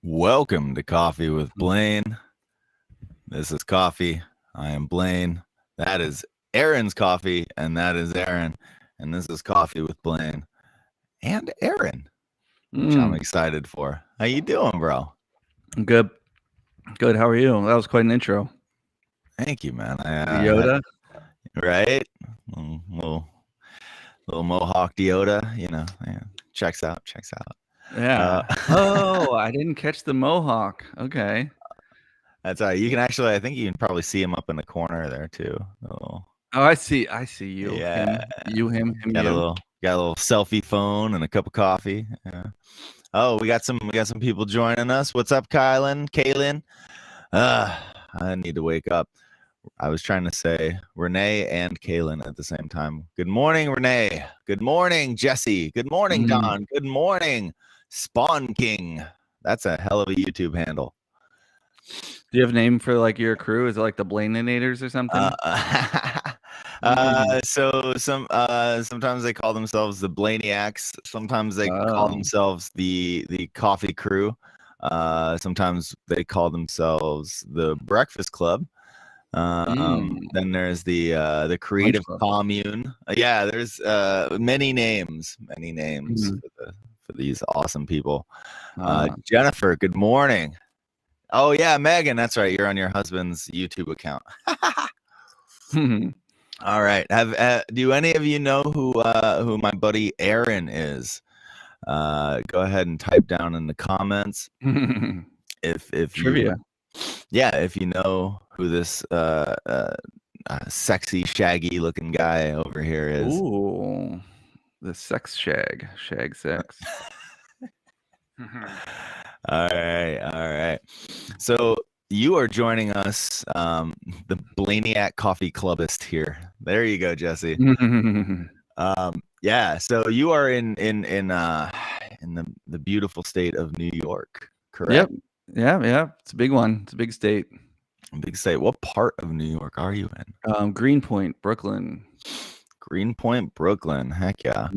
Welcome to Coffee with Blaine. This is Coffee. I am Blaine. That is Aaron's coffee, and that is Aaron. And this is Coffee with Blaine and Aaron, which I'm excited for. How you doing, bro? Good. Good. How are you? That was quite an intro. Thank you, man. Yoda. Right? Little Mohawk Yoda, yeah, checks out. Yeah. I didn't catch the Mohawk. Okay. That's all right. You can actually, I think you can probably see him up in the corner there too. Oh, I see you. Yeah. Him. You. Him. Got You. a little selfie phone and a cup of coffee. Yeah. Oh, we got some people joining us. What's up, Kaylin? I need to wake up. I was trying to say Renee and Kaylin at the same time. Good morning, Renee. Good morning, Jesse. Good morning, Don. Good morning, Spawn King. That's a hell of a YouTube handle. Do you have a name for like your crew? Is it like the Blaineinators or something? So sometimes they call themselves the Blainiacs. Sometimes they call themselves the Coffee Crew. Sometimes they call themselves the Breakfast Club. Then there's the Creative Commune. Yeah, there's many names for these awesome people. Jennifer, good morning. Oh yeah, Megan, that's right. You're on your husband's YouTube account. All right. Do any of you know who my buddy Aaron is? Go ahead and type down in the comments if Trivia. if you know who this sexy, shaggy looking guy over here is. Ooh, the sex shag sex. All right. So you are joining us, the Blainiac Coffee Clubist here. There you go, Jesse. Yeah. So you are in the beautiful state of New York, correct? Yep. Yeah. It's a big one. It's a big state. Big state. What part of New York are you in? Greenpoint, Brooklyn. Greenpoint, Brooklyn. Heck yeah.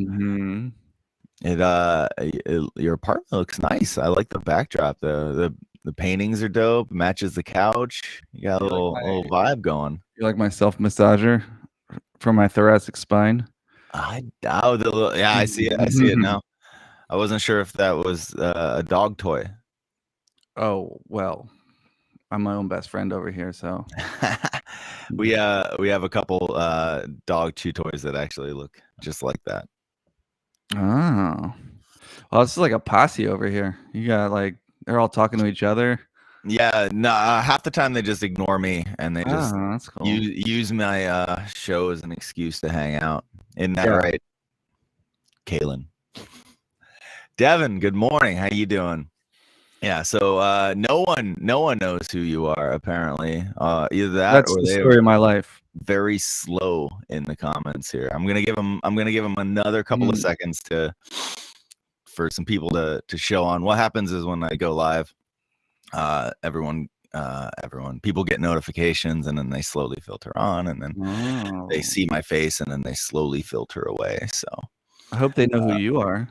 Your apartment looks nice. I like the backdrop. The paintings are dope. Matches the couch. You got a little vibe going. You like my self massager for my thoracic spine? I see it. I see it now. I wasn't sure if that was a dog toy. Oh well, I'm my own best friend over here, so we have a couple dog chew toys that actually look just like that. Oh, well, this is like a posse over here. You got like they're all talking to each other. Yeah, no. Half the time they just ignore me and they just that's cool. use my show as an excuse to hang out. Isn't that right, Kaylin? Devin, good morning. How you doing? Yeah, so no one knows who you are apparently. Either that's or the story of my life. Very slow in the comments here. I'm gonna give them another couple of seconds for some people to show on. What happens is when I go live, everyone people get notifications and then they slowly filter on and then they see my face and then they slowly filter away. So I hope they know who you are.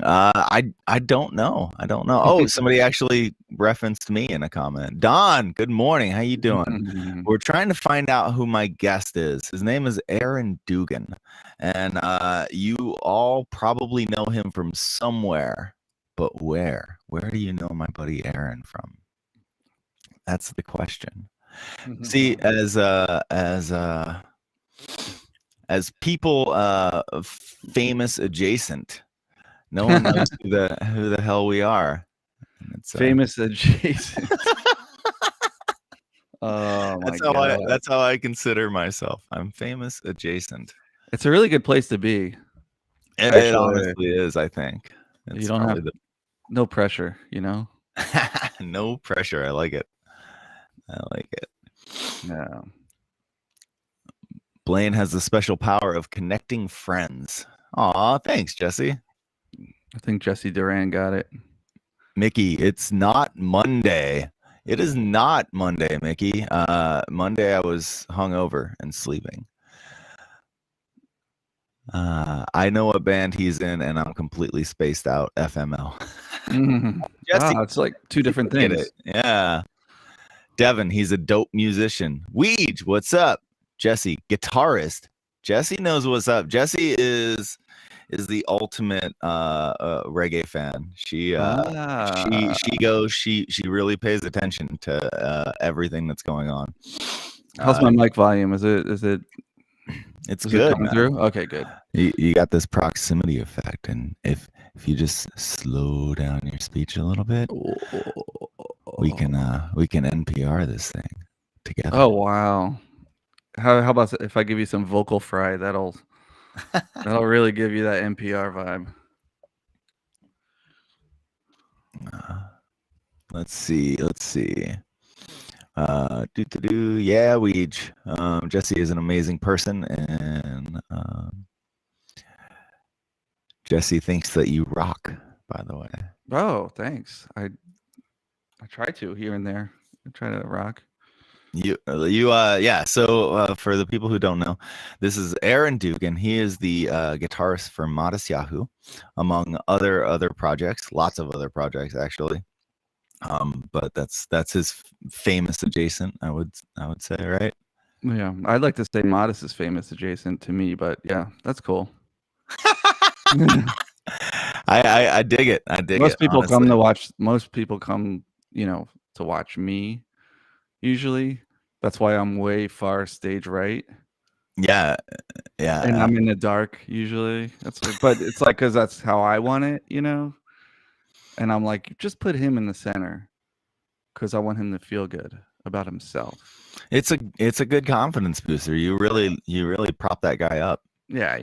I don't know. Oh, somebody actually referenced me in a comment. Don, good morning. How you doing? We're trying to find out who my guest is. His name is Aaron Dugan, and you all probably know him from somewhere, but where? Where do you know my buddy Aaron from? That's the question. See, as people famous adjacent. No one knows who the hell we are. It's famous adjacent. Oh my God. That's how I consider myself. I'm famous adjacent. It's a really good place to be. It honestly is, I think. You don't have no pressure, you know? No pressure. I like it. Yeah. Blaine has the special power of connecting friends. Aw, thanks, Jesse. I think Jesse Duran got it. Mickey, it's not Monday. It is not Monday, Mickey. Monday I was hungover and sleeping. I know what band he's in, and I'm completely spaced out. FML. Jesse, Wow, it's like two different get things. it. Yeah. Devin, he's a dope musician. Weege, what's up? Jesse, guitarist. Jesse knows what's up. Jesse is the ultimate reggae fan. She really pays attention to everything that's going on. How's my mic volume? Is it it's is good, it coming man. through? Okay, good. You got this proximity effect, and if you just slow down your speech a little bit, we can NPR this thing together. Oh wow. How about if I give you some vocal fry? That'll really give you that NPR vibe. Let's see. Yeah, Weege. Jesse is an amazing person, and Jesse thinks that you rock, by the way. Oh, thanks. I try to here and there. I try to rock. Yeah. So for the people who don't know, this is Aaron Dugan. He is the guitarist for Matisyahu, among other projects. Lots of other projects, actually. But that's his famous adjacent. I would say, right? Yeah, I'd like to say Modest is famous adjacent to me, but yeah, that's cool. I dig it. I dig it. Most people honestly. come to watch. Most people come, to watch me. Usually, that's why I'm way far stage right. Yeah. And I'm in the dark usually. But it's like because that's how I want it, And I'm like, just put him in the center because I want him to feel good about himself. It's a good confidence booster. You really prop that guy up. Yeah,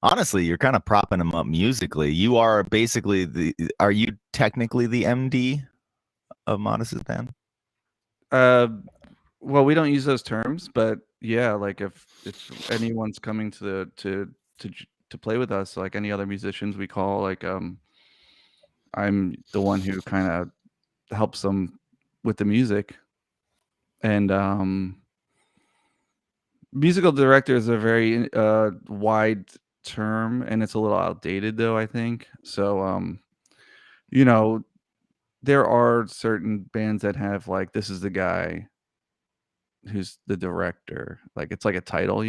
Honestly, you're kind of propping him up musically. You are basically are you technically the MD of Modest's band? Well, we don't use those terms, but yeah, like if anyone's coming to play with us, like any other musicians we call, like I'm the one who kind of helps them with the music. And musical director is a very wide term, and it's a little outdated though, I think. So there are certain bands that have like, this is the guy who's the director, like it's like a title,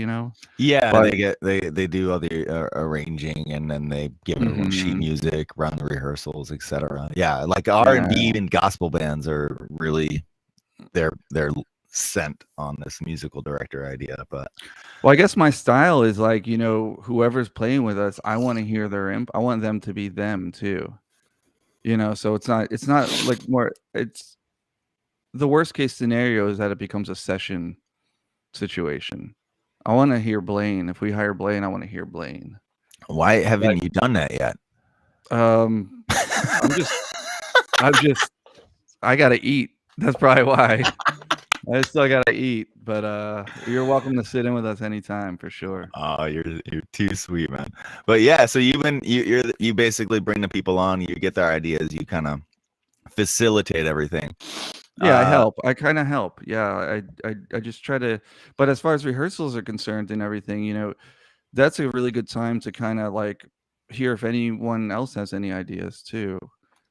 Yeah, but they do all the arranging, and then they give everyone sheet music, run the rehearsals, etc. Yeah, like R&B and gospel bands are really they're sent on this musical director idea. But well, I guess my style is like, whoever's playing with us, I want to hear their I want them to be them too, so it's not like more, it's the worst case scenario is that it becomes a session situation. I want to hear Blaine. If we hire Blaine, I want to hear Blaine. Why haven't you done that yet? I gotta eat. That's probably why. I still gotta eat, but you're welcome to sit in with us anytime for sure. Oh, you're too sweet, man. But yeah, so you basically bring the people on, you get their ideas, you kind of facilitate everything. Yeah, I help. I kind of help. Yeah, I just try to. But as far as rehearsals are concerned and everything, that's a really good time to kind of like hear if anyone else has any ideas too.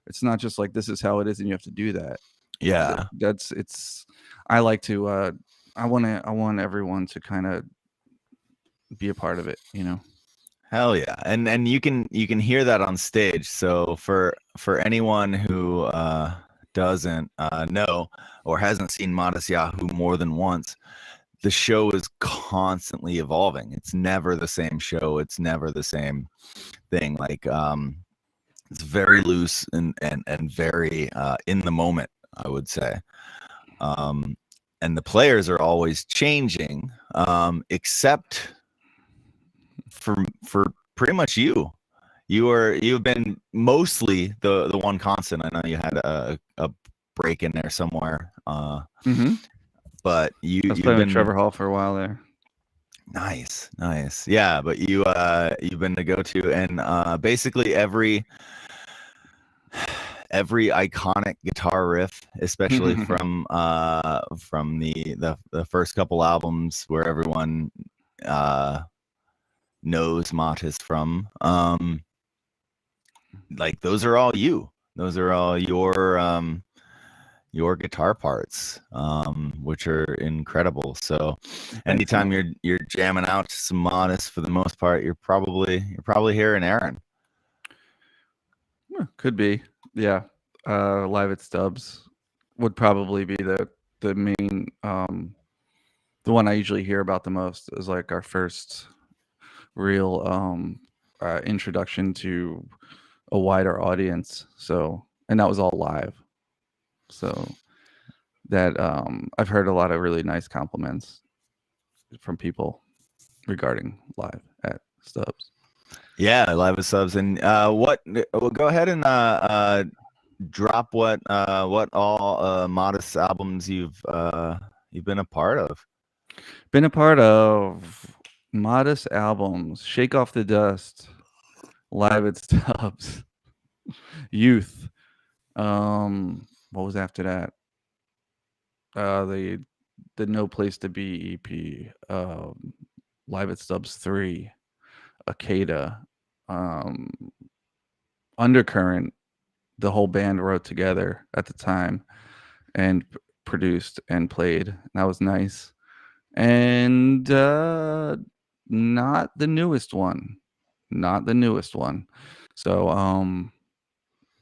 It's not just like this is how it is and you have to do that. Yeah, I like to. I want everyone to kind of be a part of it. Hell yeah, and you can hear that on stage. So for anyone who doesn't know or hasn't seen Matisyahu more than once, the show is constantly evolving. It's never the same show. It's never the same thing. Like it's very loose and very in the moment, I would say. And the players are always changing, except for pretty much you. You've been mostly the one constant. I know you had a break in there somewhere, but I was playing with Trevor Hall for a while there. Nice. Yeah, but you've been the go-to, and basically every iconic guitar riff, especially from the first couple albums where everyone knows Matis from, like those are all you. Those are all your guitar parts, which are incredible. So Thanks, anytime man. you're jamming out to some Modest, for the most part, you're probably hearing Aaron. Could be. Yeah. Live at Stubbs would probably be the main the one I usually hear about the most is like our first real introduction to a wider audience. So, and that was all live. So that I've heard a lot of really nice compliments from people regarding live at Stubbs. Yeah, live with subs. And what? Well, go ahead and drop what all Modest albums you've been a part of. Been a part of Modest albums, Shake Off the Dust, Live at Stubbs, Youth. What was after that? The No Place to Be EP, Live at Stubbs 3, Akeda, um, Undercurrent. The whole band wrote together at the time and produced and played. That was nice. And not the newest one. Not the newest one. So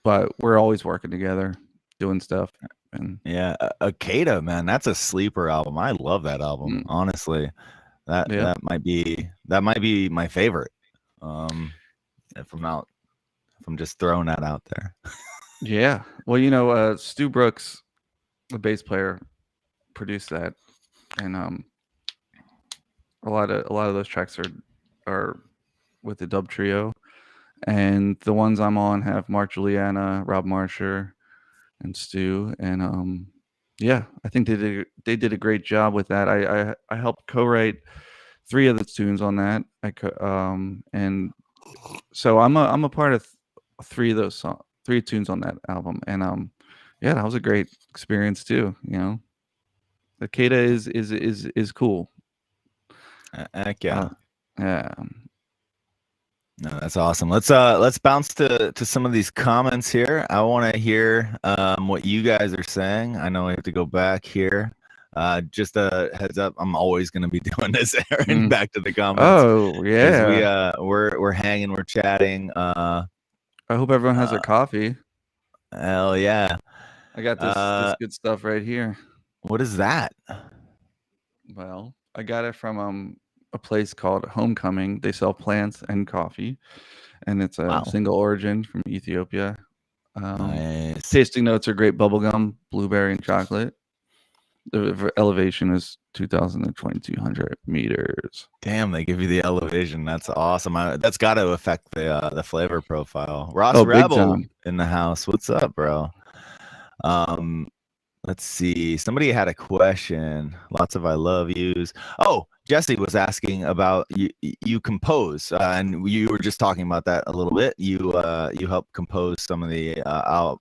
but we're always working together, doing stuff. And Yeah, Akeda, man, that's a sleeper album. I love that album, honestly. yeah. That might be my favorite. If I'm just throwing that out there. Yeah. Well, Stu Brooks, the bass player, produced that, and a lot of those tracks are with the Dub Trio, and the ones I'm on have Mark Juliana, Rob Marsher, and Stu, and yeah, I think they did a great job with that. I helped co-write 3 of the tunes on that. And so I'm a part of 3 of those 3 tunes on that album, and yeah, that was a great experience too. The Kata is cool. Heck yeah. Yeah. No, that's awesome. Let's bounce to some of these comments here. I want to hear what you guys are saying. I know I have to go back here. Just a heads up, I'm always going to be doing this, Aaron. Back to the comments. Oh Yeah, yeah. we're hanging, we're chatting. I hope everyone has their coffee. Hell yeah. I got this good stuff right here. What is that? Well, I got it from a place called Homecoming. They sell plants and coffee, and it's a single origin from Ethiopia. Nice. Tasting notes are great bubblegum, blueberry, and chocolate. The elevation is 2,200 meters. Damn, they give you the elevation. That's awesome. That's got to affect the flavor profile. Ross Rebel in the house. What's up, bro? Let's see. Somebody had a question. Lots of I love yous. Oh, Jesse was asking about you compose, and you were just talking about that a little bit. You helped compose some of the a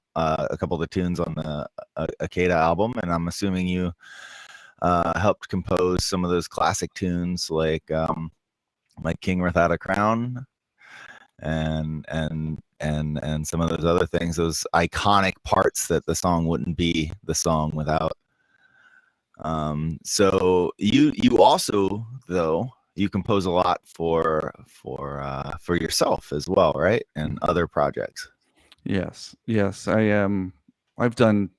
couple of the tunes on the Akeda album, and I'm assuming you helped compose some of those classic tunes like King Without a Crown and some of those other things, those iconic parts that the song wouldn't be the song without. So you also, though, you compose a lot for yourself as well, right? And other projects. Yes. I've done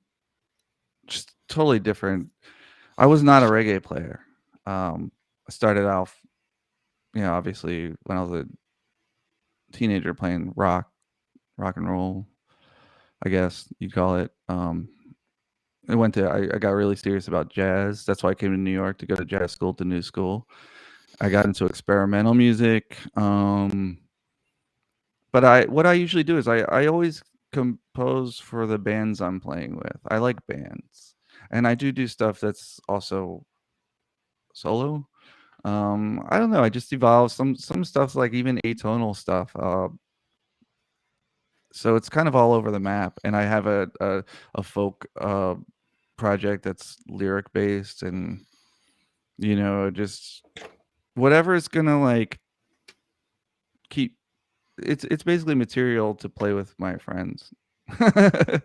just totally different. I was not a reggae player. I started off, obviously when I was a teenager playing rock and roll, I guess you'd call it. I got really serious about jazz. That's why I came to New York to go to jazz school, to New School. I got into experimental music. But what I usually do is I always compose for the bands I'm playing with. I like bands, and I do stuff that's also solo. I don't know. I just evolve some stuff's like even atonal stuff. So it's kind of all over the map. And I have a folk project that's lyric based, and just whatever is gonna like keep. It's basically material to play with my friends. I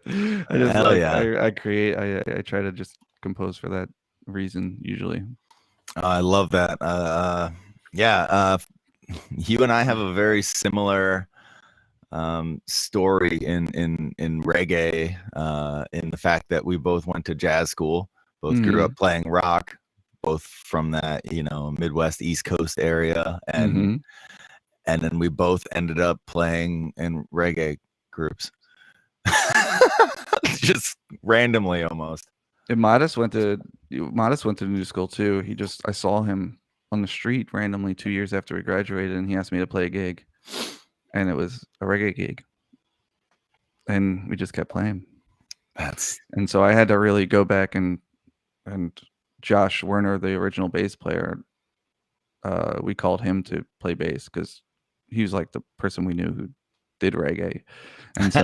just Hell like yeah. I create I try to just compose for that reason usually. I love that. Yeah, you and I have a very similar story in reggae, in the fact that we both went to jazz school, both grew up playing rock, both from that, Midwest East Coast area, and then we both ended up playing in reggae groups. Just randomly almost. And Modest went to new school too. I saw him on the street randomly 2 years after we graduated, and he asked me to play a gig, and it was a reggae gig, and we just kept playing. And so I had to really go back and Josh Werner, the original bass player, we called him to play bass because he was like the person we knew who did reggae. And so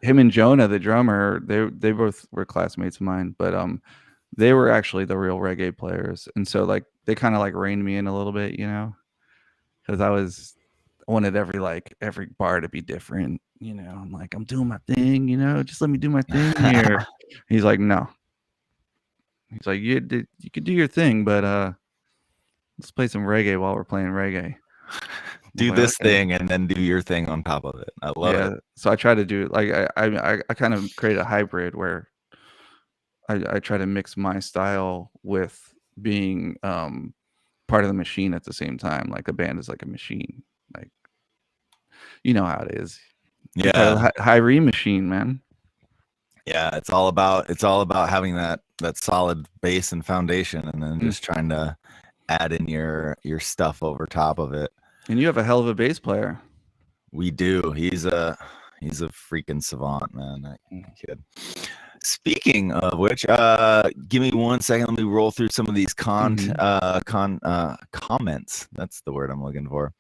him and Jonah, the drummer, they both were classmates of mine, but they were actually the real reggae players. And so like they kind of like reined me in a little bit, because I wanted every bar to be different, I'm like, I'm doing my thing, just let me do my thing here. He's like, no. He's like, you could do your thing, but let's play some reggae while we're playing reggae. Do this thing and then do your thing on top of it. I love it. So I try to do like I kind of create a hybrid where I try to mix my style with being part of the machine at the same time. Like a band is like a machine, like you know how it is. Yeah, Hyrie machine, man. Yeah, it's all about having that solid base and foundation, and then just trying to add in your stuff over top of it. And you have a hell of a bass player. We do. He's a freaking savant, man. That kid. Speaking of which, give me 1 second. Let me roll through some of these comments. That's the word I'm looking for.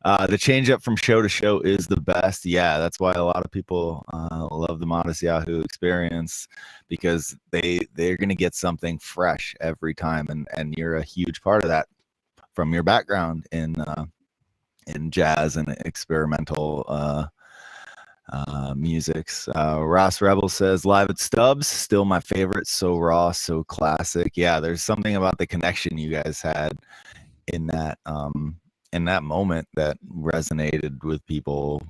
The change up from show to show is the best. Yeah, that's why a lot of people love the Matisyahu experience, because they're going to get something fresh every time, and you're a huge part of that from your background in jazz and experimental musics. Ross Rebel says live at Stubbs, still my favorite. So raw, so classic. Yeah, there's something about the connection you guys had in that moment that resonated with people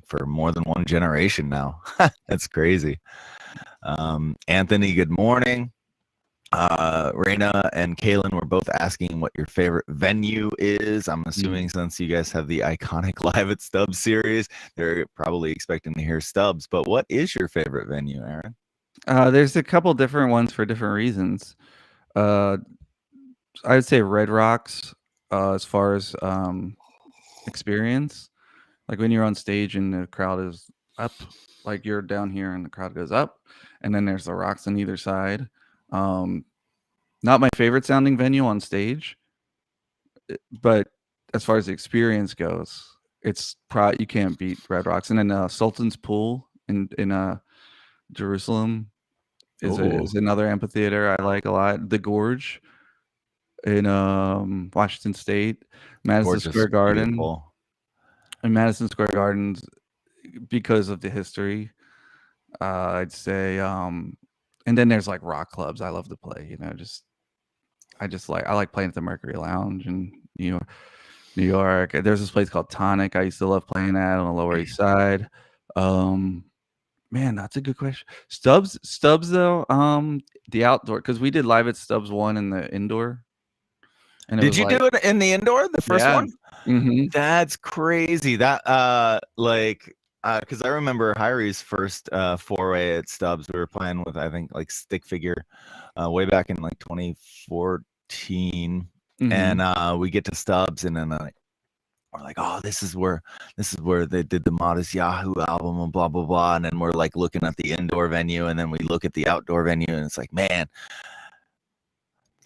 for more than one generation now. That's crazy. Anthony, good morning. Raina and Kaylin were both asking what your favorite venue is. I'm assuming since you guys have the iconic Live at Stubbs series, they're probably expecting to hear Stubbs. But what is your favorite venue, Aaron? There's a couple different ones for different reasons. I would say Red Rocks, as far as experience. Like when you're on stage and the crowd is up, like you're down here and the crowd goes up, and then there's the rocks on either side. Not my favorite sounding venue on stage, but as far as the experience goes, it's you can't beat Red Rocks. And then Sultan's Pool in Jerusalem is another amphitheater I like a lot. The Gorge in Washington State, Madison Square Garden. Beautiful. And Madison Square Gardens, because of the history, I'd say. And then there's like rock clubs I love to play. I like playing at the Mercury Lounge in New York. There's this place called Tonic I used to love playing at on the Lower East Side. Man, that's a good question. Stubbs though, the outdoor, because we did Live at Stubbs 1 in the indoor. And did you do it in the indoor, the first one? Mm-hmm. That's crazy. That because I remember Hyrie's first foray at Stubbs. We were playing with, I think, like Stick Figure way back in like 2014, and we get to Stubbs, and then we're like, oh, this is where they did the Matisyahu album and blah blah blah. And then we're like looking at the indoor venue, and then we look at the outdoor venue, and it's like, man,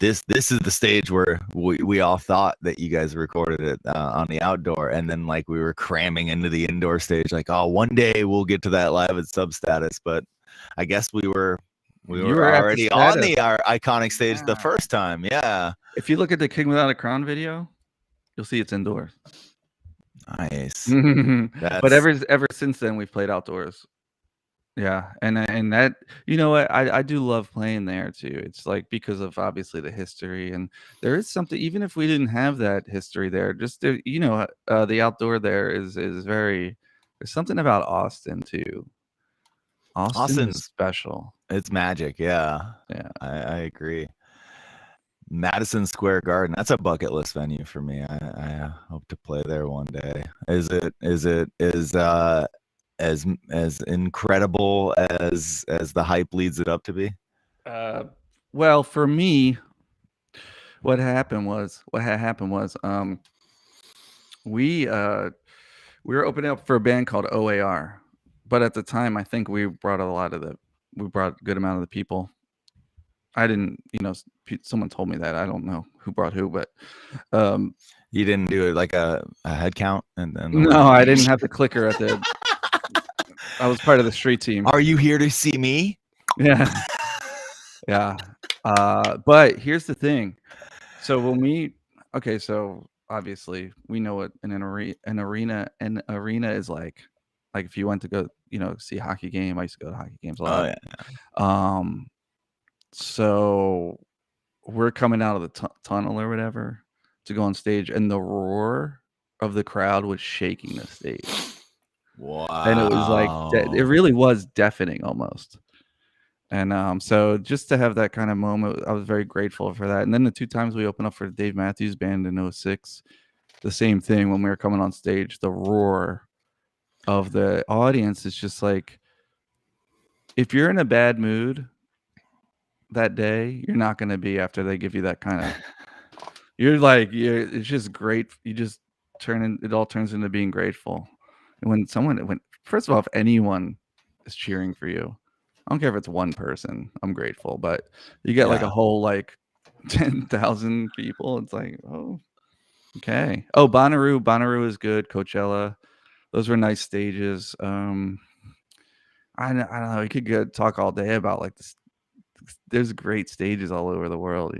this is the stage where we all thought that you guys recorded it on the outdoor, and then like we were cramming into the indoor stage, like, oh, one day we'll get to that Live at Stubbs status. But I guess we were already on the iconic stage the first time. Yeah. If you look at the King Without a Crown video, you'll see it's indoors. Nice. But ever since then, we've played outdoors Yeah, and that, you know what, I do love playing there too. It's like because of obviously the history, and there is something, even if we didn't have that history there, just the outdoor there is very. There's something about Austin too. Austin is Austin's special. it's magic. Yeah, Yeah. I agree. Madison Square Garden. That's a bucket list venue for me. I hope to play there one day. Is as incredible as the hype leads it up to be? Well, for me, what had happened was we were opening up for a band called OAR, but at the time I think we brought a good amount of the people. I didn't, someone told me that. I don't know who brought who, but um, You didn't do it like a head count and then no, I didn't have the clicker at the. I was part of the street team. Are you here to see me? Yeah, yeah. But here's the thing. So so obviously we know what an arena is like. Like if you went to go, see a hockey game. I used to go to hockey games a Oh lot. yeah. Um, so we're coming out of the tunnel or whatever to go on stage, and the roar of the crowd was shaking the stage. Wow. And it was like it really was deafening almost. And so just to have that kind of moment, I was very grateful for that. And then the 2 times we opened up for Dave Matthews Band in 06, the same thing. When we were coming on stage, the roar of the audience is just like, if you're in a bad mood that day, you're not going to be after they give you that kind of. It's just great. You just it all turns into being grateful. And first of all, if anyone is cheering for you, I don't care if it's one person, I'm grateful. But you get like a whole 10,000 people. It's like, oh, okay. Oh, Bonnaroo is good. Coachella, those were nice stages. I don't know. You could talk all day about like this. There's great stages all over the world,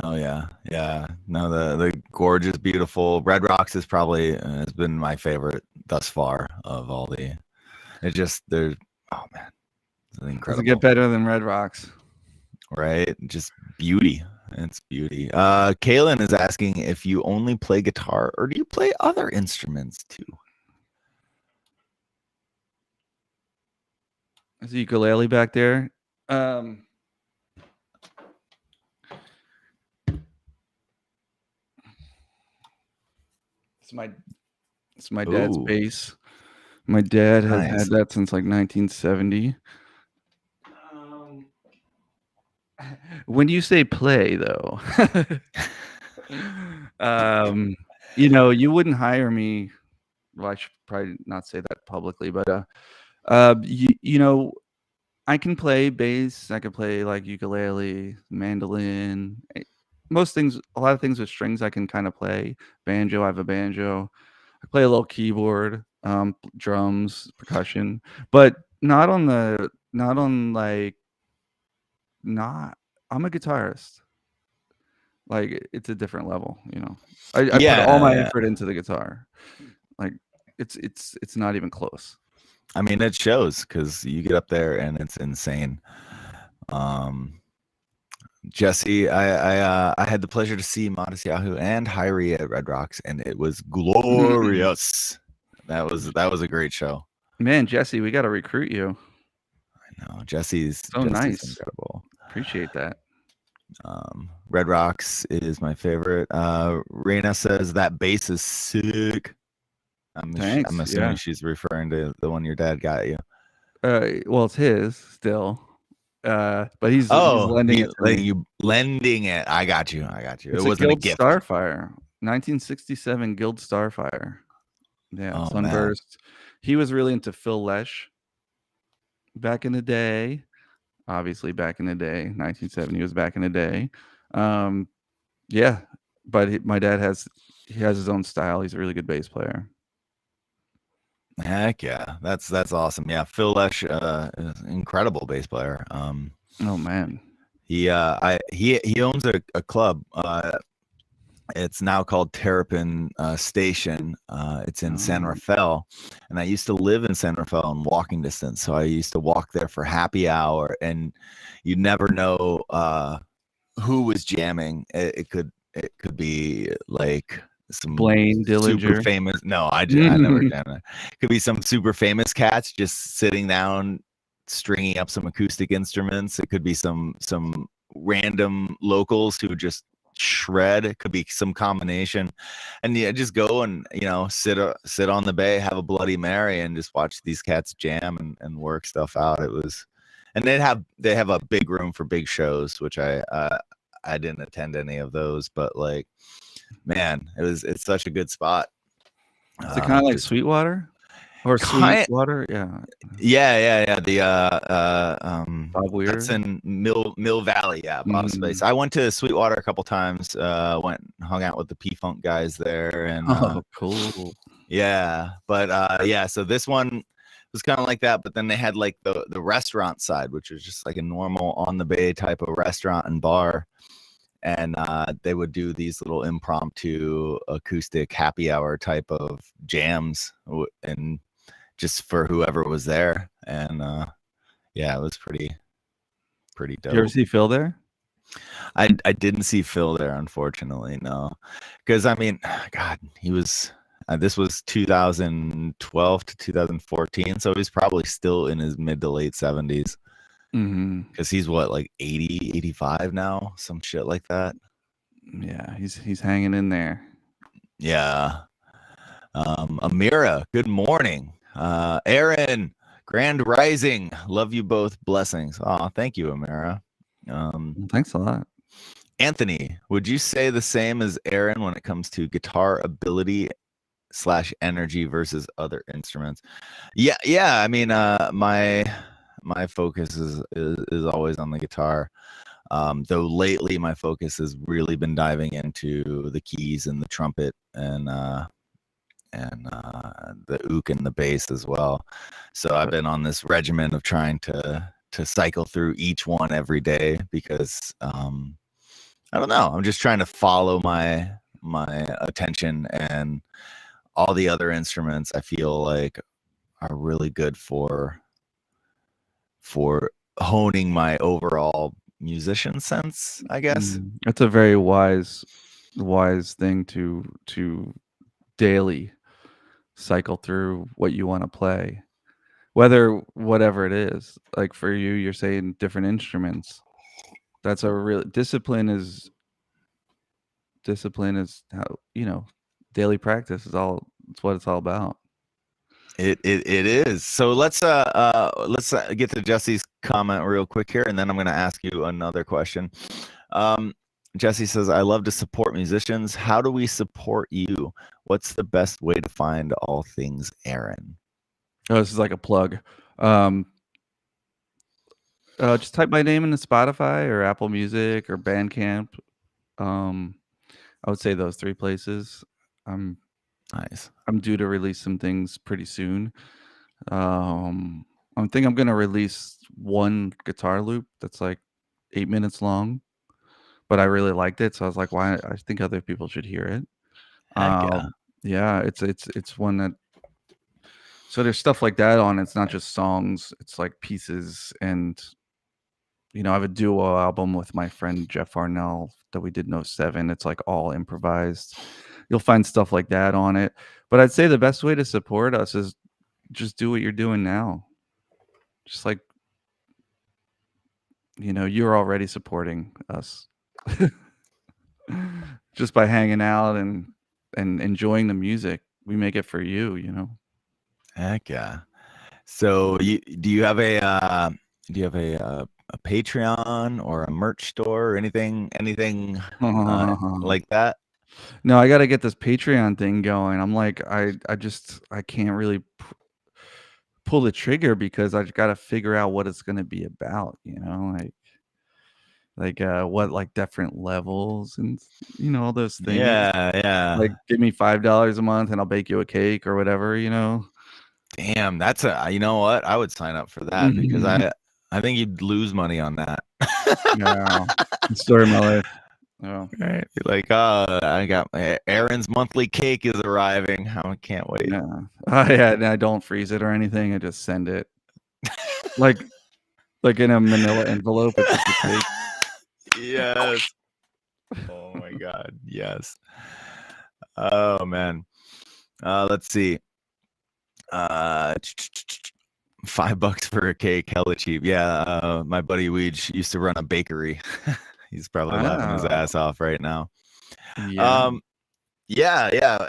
Oh yeah. No, the gorgeous, beautiful Red Rocks is probably has been my favorite thus far of all the. It just there's oh man, it's incredible. Does it get better than Red Rocks? Right, just beauty. It's beauty. Kaylin is asking if you only play guitar or do you play other instruments too? Is the ukulele back there? It's my dad's bass. My dad has had that since like 1970. When you say play, though, you wouldn't hire me. Well, I should probably not say that publicly, but I can play bass. I can play like ukulele, mandolin, most things. A lot of things with strings I can kind of play. Banjo, I have a banjo. I play a little keyboard, drums, percussion, but not on like not. I'm a guitarist. Like it's a different level, I put all my effort into the guitar. Like it's not even close. I mean, it shows because you get up there and it's insane. Jesse, I had the pleasure to see Matisyahu and Hyrie at Red Rocks, and it was glorious. That was a great show. Man, Jesse, we got to recruit you. I know Jesse's nice, incredible. Appreciate that. Red Rocks is my favorite. Raina says that bass is sick. I'm assuming she's referring to the one your dad got you. Well, it's his still. But he's lending it to me. You lending it. I got you. It's it wasn't Guild a gift. Starfire, 1967 Guild Starfire. Yeah, Sunburst. He was really into Phil Lesh back in the day. Obviously, back in the day, 1970 was back in the day. Yeah, but my dad has his own style. He's a really good bass player. Heck yeah, that's awesome. Yeah, Phil Lesh, is an incredible bass player. Oh man, he owns a club. It's now called Terrapin Station. It's in San Rafael, and I used to live in San Rafael in walking distance. So I used to walk there for happy hour, and you never know who was jamming. It could be like some Blaine, super Dillinger. famous. No, I never jammed it. Could be some super famous cats just sitting down, stringing up some acoustic instruments. It could be some random locals who just shred. It could be some combination, and yeah, just go and sit on the bay, have a Bloody Mary, and just watch these cats jam and work stuff out. It was, and they have a big room for big shows, which I didn't attend any of those, but like, man, it's such a good spot. Is it kind of like Sweetwater or Sweetwater? Yeah. The Bob Weir. That's in Mill Valley. Yeah, Bob's Space. I went to Sweetwater a couple times. Went and hung out with the P-Funk guys there, and cool. Yeah, but so this one was kind of like that, but then they had like the restaurant side, which was just like a normal on the bay type of restaurant and bar. And they would do these little impromptu acoustic happy hour type of jams, and just for whoever was there. And it was pretty dope. Did you ever see Phil there? I didn't see Phil there, unfortunately, no, because I mean, God, he was. This was 2012 to 2014, so he's probably still in his mid to late 70s. Because he's what, like 80, 85 now, some shit like that. Yeah, he's hanging in there. Yeah. Amira, good morning. Aaron, grand rising. Love you both. Blessings. Oh, thank you, Amira. Thanks a lot. Anthony, would you say the same as Aaron when it comes to guitar ability / energy versus other instruments? Yeah. I mean, my focus is always on the guitar. Though lately my focus has really been diving into the keys and the trumpet and the ook and the bass as well. So I've been on this regimen of trying to cycle through each one every day, because I don't know, I'm just trying to follow my attention, and all the other instruments I feel like are really good for honing my overall musician sense, I guess. That's a very wise thing to daily cycle through what you want to play, whatever it is. Like for you, you're saying different instruments. That's a real discipline is how, daily practice is all. It's what it's all about. It is. So let's get to Jesse's comment real quick here, and then I'm going to ask you another question. Jesse says, I love to support musicians. How do we support you? What's the best way to find all things Aaron? Oh, this is like a plug. Just type my name into Spotify or Apple Music or Bandcamp. I would say those 3 places. Nice. I'm due to release some things pretty soon. I think I'm gonna release one guitar loop that's like 8 minutes long, but I really liked it, so I was like, why? I think other people should hear it. Yeah, it's one that. So there's stuff like that on. It's not just songs. It's like pieces, and I have a duo album with my friend Jeff Arnell that we did in 07. It's like all improvised. You'll find stuff like that on it. But I'd say the best way to support us is just do what you're doing now. Just like, you're already supporting us just by hanging out and enjoying the music. We make it for you. Heck yeah. So do you have a Patreon or a merch store or anything like that? No, I got to get this Patreon thing going. I'm like, I can't really pull the trigger because I've got to figure out what it's going to be about, like what, like different levels and all those things. Yeah. Like, give me $5 a month and I'll bake you a cake or whatever. Damn, that's you know what? I would sign up for that because I think you'd lose money on that. Yeah, story of my life. Oh, Right. Like, I got Aaron's monthly cake is arriving. I can't wait. yeah. Yeah, and I don't freeze it or anything. I just send it. Like in a manila envelope, it's just a cake. Yes. Oh my God. Yes. Oh man. Let's see. $5 for a cake, hella cheap. Yeah. My buddy Weege used to run a bakery. He's probably laughing his ass off right now. Yeah. Yeah.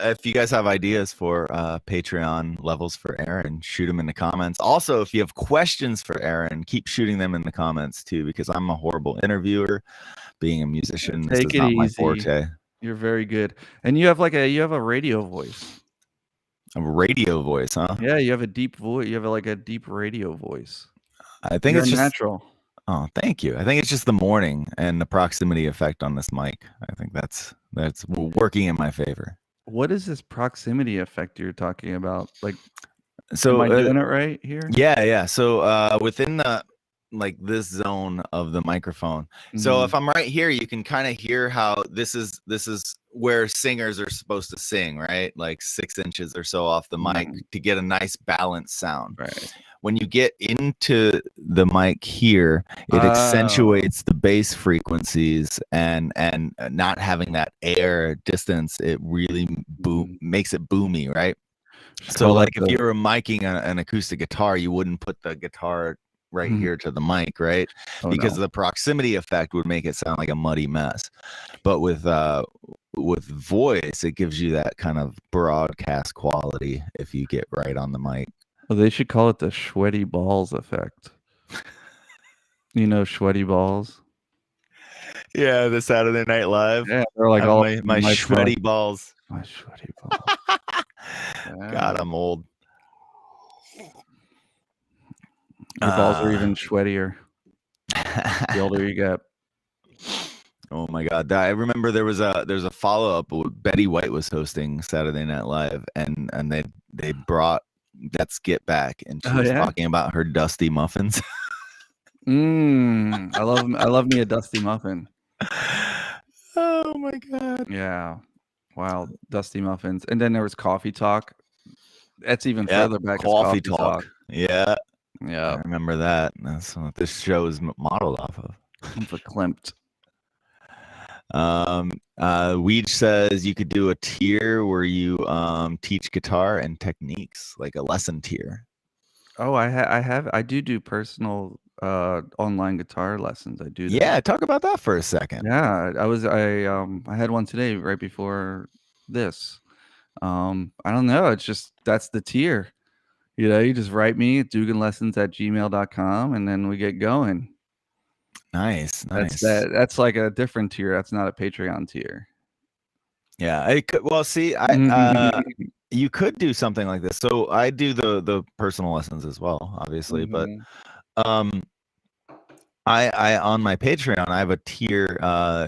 If you guys have ideas for Patreon levels for Aaron, shoot them in the comments. Also, if you have questions for Aaron, keep shooting them in the comments too, because I'm a horrible interviewer. Being a musician, this Take is it not my easy. forte. You're very good. And you have a radio voice. A radio voice, huh? Yeah, you have a deep voice. You have a deep radio voice. I think You're it's just natural. Oh, thank you. I think it's just the morning and the proximity effect on this mic. I think that's working in my favor. What is this proximity effect you're talking about? Like, So am I doing it right here? Yeah. So within the this zone of the microphone. So if I'm right here, you can kind of hear how this is where singers are supposed to sing, right? Like 6 inches or so off the mic to get a nice balanced sound. Right. When you get into the mic here, it accentuates the bass frequencies, and not having that air distance, it really makes it boomy, right? So like if you were miking an acoustic guitar, you wouldn't put the guitar right here to the mic, right? Because the proximity effect would make it sound like a muddy mess. But with voice, it gives you that kind of broadcast quality if you get right on the mic. Well, they should call it the sweaty balls effect. You know, sweaty balls. Yeah, the Saturday Night Live. Yeah, they're like all my sweaty balls. My sweaty balls. God, I'm old. Your balls are even sweatier the older you get. Oh my God! I remember there's a follow up. Betty White was hosting Saturday Night Live, and they brought that skit back, and she was talking about her dusty muffins. I love me a dusty muffin. Oh my God! Yeah, wow, dusty muffins. And then there was coffee talk. That's even further back. Coffee talk. Yeah. Yeah, I remember that. That's what this show is modeled off of. Verklempt. Weege says you could do a tier where you teach guitar and techniques, like a lesson tier. Oh, I do personal online guitar lessons. I do that. Yeah, talk about that for a second. Yeah, I had one today right before this. I don't know, it's just that's the tier. You know, you just write me at duganlessons@gmail.com and then we get going. Nice. That's like a different tier. That's not a Patreon tier. Yeah, it could. Well, see, you could do something like this. So I do the personal lessons as well, obviously, but I on my Patreon I have a tier.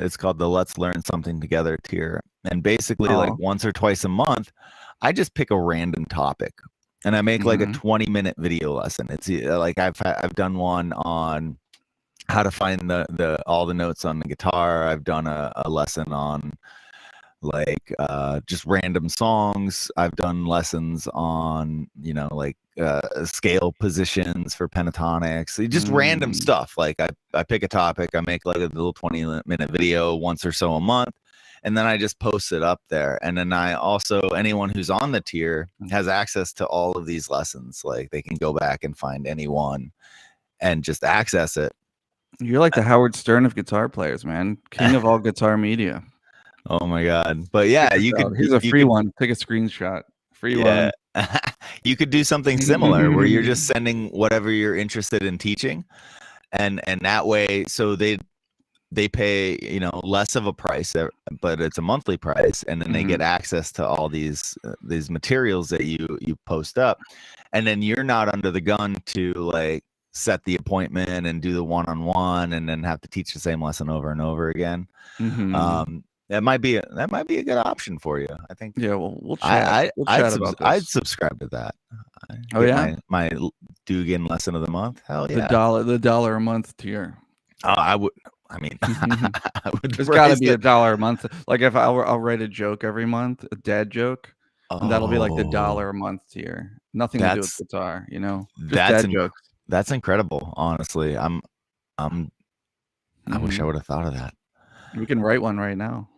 It's called the Let's Learn Something Together tier, and basically like once or twice a month, I just pick a random topic, and I make like a 20-minute video lesson. It's like I've done one on how to find all the notes on the guitar. I've done a lesson on like just random songs. I've done lessons on like scale positions for pentatonics, just random stuff. Like I pick a topic, I make like a little 20-minute video once or so a month, and then I just post it up there. And then I also, anyone who's on the tier has access to all of these lessons. Like they can go back and find any one and just access it. You're like the Howard Stern of guitar players, man. King of all guitar media. Oh my God. But yeah, you could. Here's a free one. Take a screenshot. Free one. You could do something similar where you're just sending whatever you're interested in teaching, and that way, so they pay less of a price, but it's a monthly price, and then they get access to all these materials that you post up, and then you're not under the gun to like set the appointment and do the one-on-one and then have to teach the same lesson over and over again. That might be a good option for you, I think. Yeah, well, we'll chat. I'd subscribe to that. Oh yeah, my Dugan lesson of the month. Hell yeah, the $1 a month tier. I I mean, I would There's got to praise be it. $1 a month. Like if I'll write a joke every month, a dad joke, and that'll be like the $1 Oh, a month tier. Nothing to do with that's guitar, you know, just that's dad in, jokes. that's incredible. Honestly, I'm I wish I Hmm. would have thought of that. We can write one right now.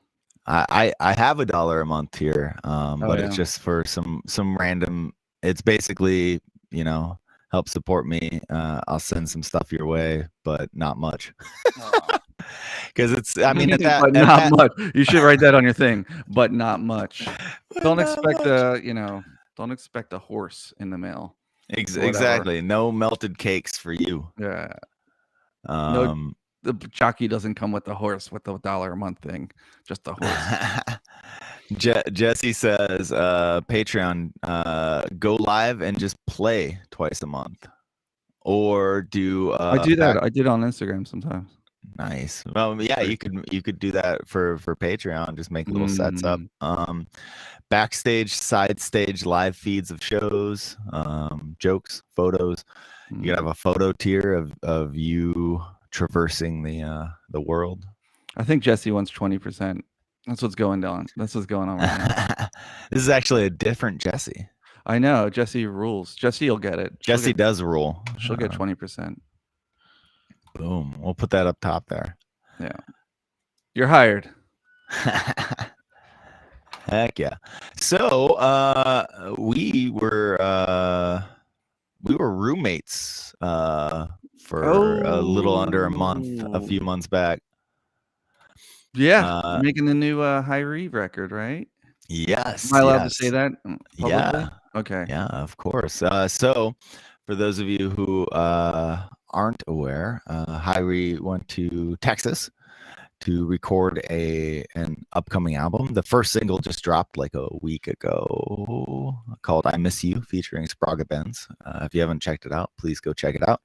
I have $1 a month here, Oh but it's yeah. just for some random. It's basically, help support me. I'll send some stuff your way, but not much. Aw. Because it's, I mean, But at not that, much. You should write that on your thing. But not much. but Don't not expect much. don't expect a horse in the mail or whatever. Exactly. No melted cakes for you. Yeah. No, Um, the jockey doesn't come with the horse with the $1 a month thing. Just the horse. Jesse says, Patreon, go live and just play twice a month, or do I do back. that. I did on Instagram sometimes. Nice. Well, yeah, Pretty you could do that for Patreon. Just make little sets up. Mm. Backstage, side stage, live feeds of shows, jokes, photos. You could have Mm. a photo tier of you traversing the world. I think Jesse wants 20%. That's what's going on. That's what's going on right now. This is actually a different Jesse. I know. Jesse rules. Jesse will get it. Jesse does rule. She'll get 20%. Boom. We'll put that up top there. Yeah. You're hired. Heck yeah. So we were roommates for a little under a month, a few Oh. months back. Yeah. Uh Making the new High Reeve record, right? yes, Am I allowed to say yes. that publicly? Yeah. Okay. Yeah, of course. So for those of you who aren't aware, Hyrie went to Texas to record an upcoming album. The first single just dropped like a week ago, called "I Miss You," featuring Sprague Benz. If you haven't checked it out, please go check it out.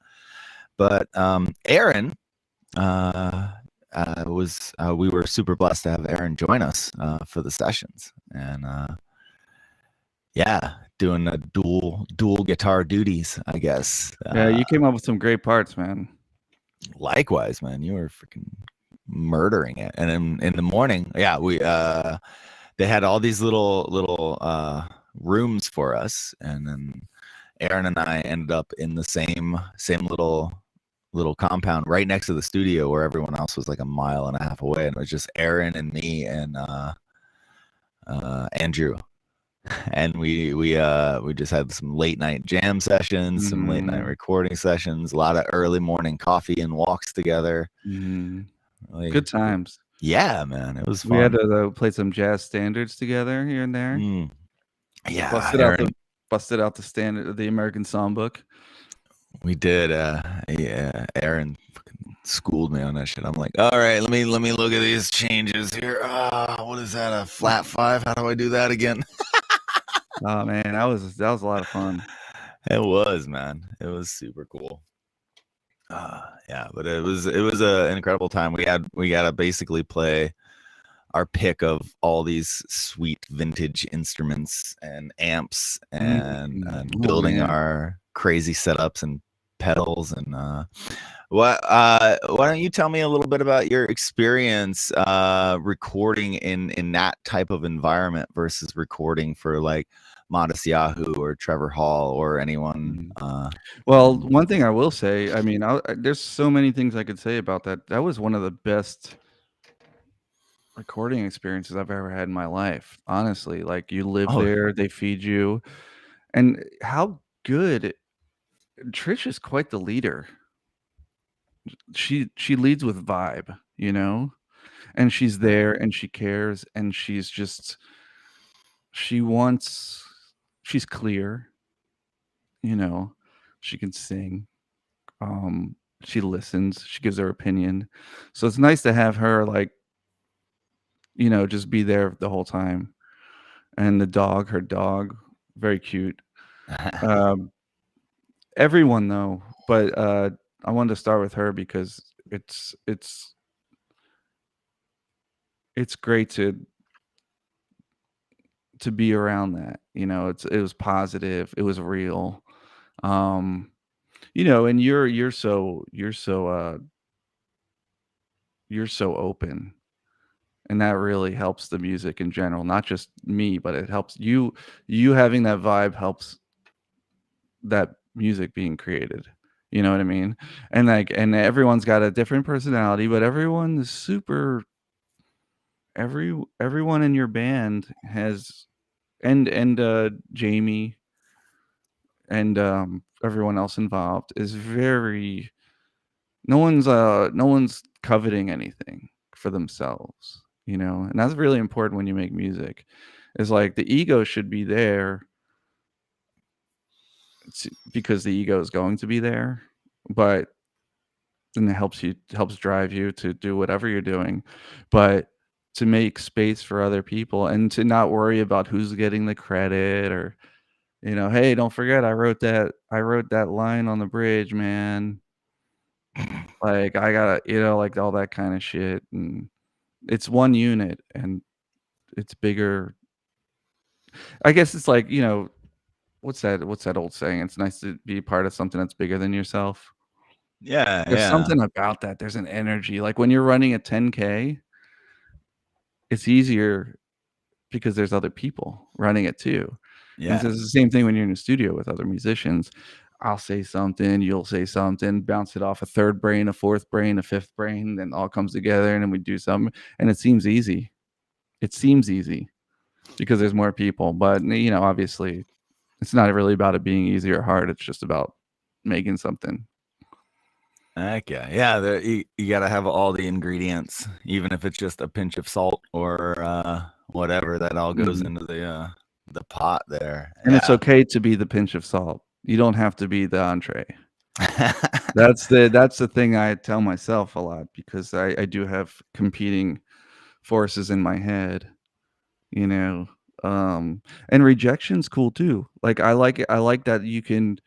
But Aaron we were super blessed to have Aaron join us for the sessions, and yeah, doing a dual guitar duties, I guess. Yeah, you came up with some great parts, man. Likewise, man, you were freaking murdering it. And in the morning, yeah, we they had all these little rooms for us, and then Aaron and I ended up in the same little compound right next to the studio, where everyone else was like a mile and a half away, and it was just Aaron and me and Andrew. And we just had some late night jam sessions, some late night recording sessions, a lot of early morning coffee and walks together. Really, Good times. yeah, man, it was fun. We had to play some jazz standards together here and there. Yeah, busted out the standard, the American Songbook. We did. Yeah, Aaron schooled me on that shit. I'm like, all right, let me look at these changes here. What is that? A flat 5? How do I do that again? Oh man, that was a lot of fun. It was, man. It was super cool. Yeah, but it was an incredible time. We got to basically play our pick of all these sweet vintage instruments and amps, and building our crazy setups and pedals. And why don't you tell me a little bit about your experience recording in that type of environment versus recording for like Matisyahu or Trevor Hall or anyone? Well, one thing I will say, I mean, there's so many things I could say about that. That was one of the best recording experiences I've ever had in my life. Honestly, like you live there, they feed you, and how good Trish is. Quite the leader. She leads with vibe, and she's there and she cares, and she's clear, she can sing. She listens, she gives her opinion. So it's nice to have her just be there the whole time. And her dog, very cute. Everyone though, but I wanted to start with her because it's great to be around that. It was positive, it was real. And you're so you're so open, and that really helps the music in general, not just me, but it helps you having that vibe helps that music being created. You know what I mean? And like, and everyone's got a different personality, but everyone is super. Everyone in your band has, and Jamie and everyone else involved is very. No one's coveting anything for themselves, and that's really important when you make music. Is like the ego should be there because the ego is going to be there, but then it helps drive you to do whatever you're doing, but to make space for other people and to not worry about who's getting the credit or hey, don't forget I wrote that line on the bridge, man. Like I gotta, like all that kind of shit. And it's one unit and it's bigger. I guess it's like, what's that old saying? It's nice to be part of something that's bigger than yourself. Yeah, There's yeah, something about that. There's an energy. Like when you're running a 10K, it's easier because there's other people running it too. And so yeah. it's the same thing when you're in a studio with other musicians. I'll say something, you'll say something, bounce it off a third brain, a fourth brain, a fifth brain, then all comes together and then we do something. And it seems easy. It seems easy because there's more people. But obviously it's not really about it being easy or hard. It's just about making something. Heck yeah, yeah. You got to have all the ingredients, even if it's just a pinch of salt or whatever. That all goes Mhm. into the pot there. And it's Yeah. okay to be the pinch of salt. You don't have to be the entree. That's the thing I tell myself a lot because I do have competing forces in my head, you know. And rejection's cool too. Like I like it. I like that you can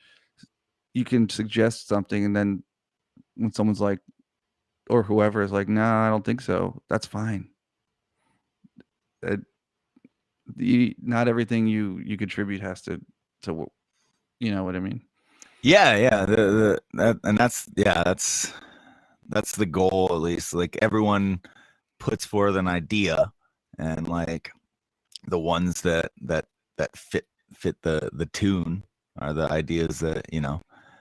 suggest something and then when someone's like or whoever is like, "Nah, I don't think so." That's fine. Uh, not everything you contribute has to you know what I mean? Yeah, yeah. And that's yeah, that's the goal at least. Like everyone puts forth an idea, and like the ones that fit the tune are the ideas that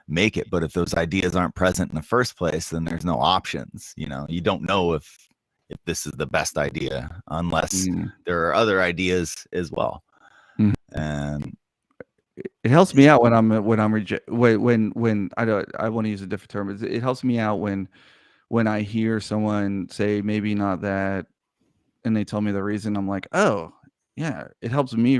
make it. But if those ideas aren't present in the first place, then there's no options. You don't know if this is the best idea unless Mm. there are other ideas as well. Mhm. And It helps me out when I'm when I want to use a different term. It helps me out when I hear someone say maybe not that, and they tell me the reason. I'm like, oh yeah, it helps me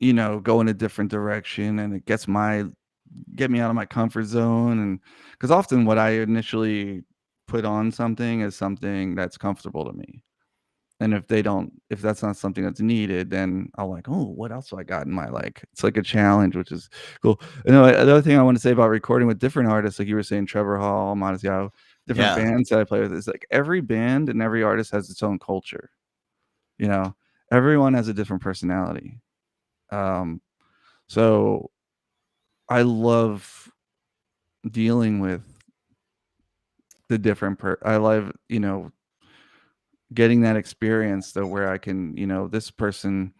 go in a different direction, and it get me out of my comfort zone, and because often what I initially put on something is something that's comfortable to me. And if that's not something that's needed, then I'll like, oh, what else do I got in my it's like a challenge, which is cool. Another thing I want to say about recording with different artists, like you were saying, Trevor Hall, Matisyahu, different yeah, bands that I play with, is like every band and every artist has its own culture. You know, everyone has a different personality. So I love dealing with the different I love, getting that experience though where I can, this person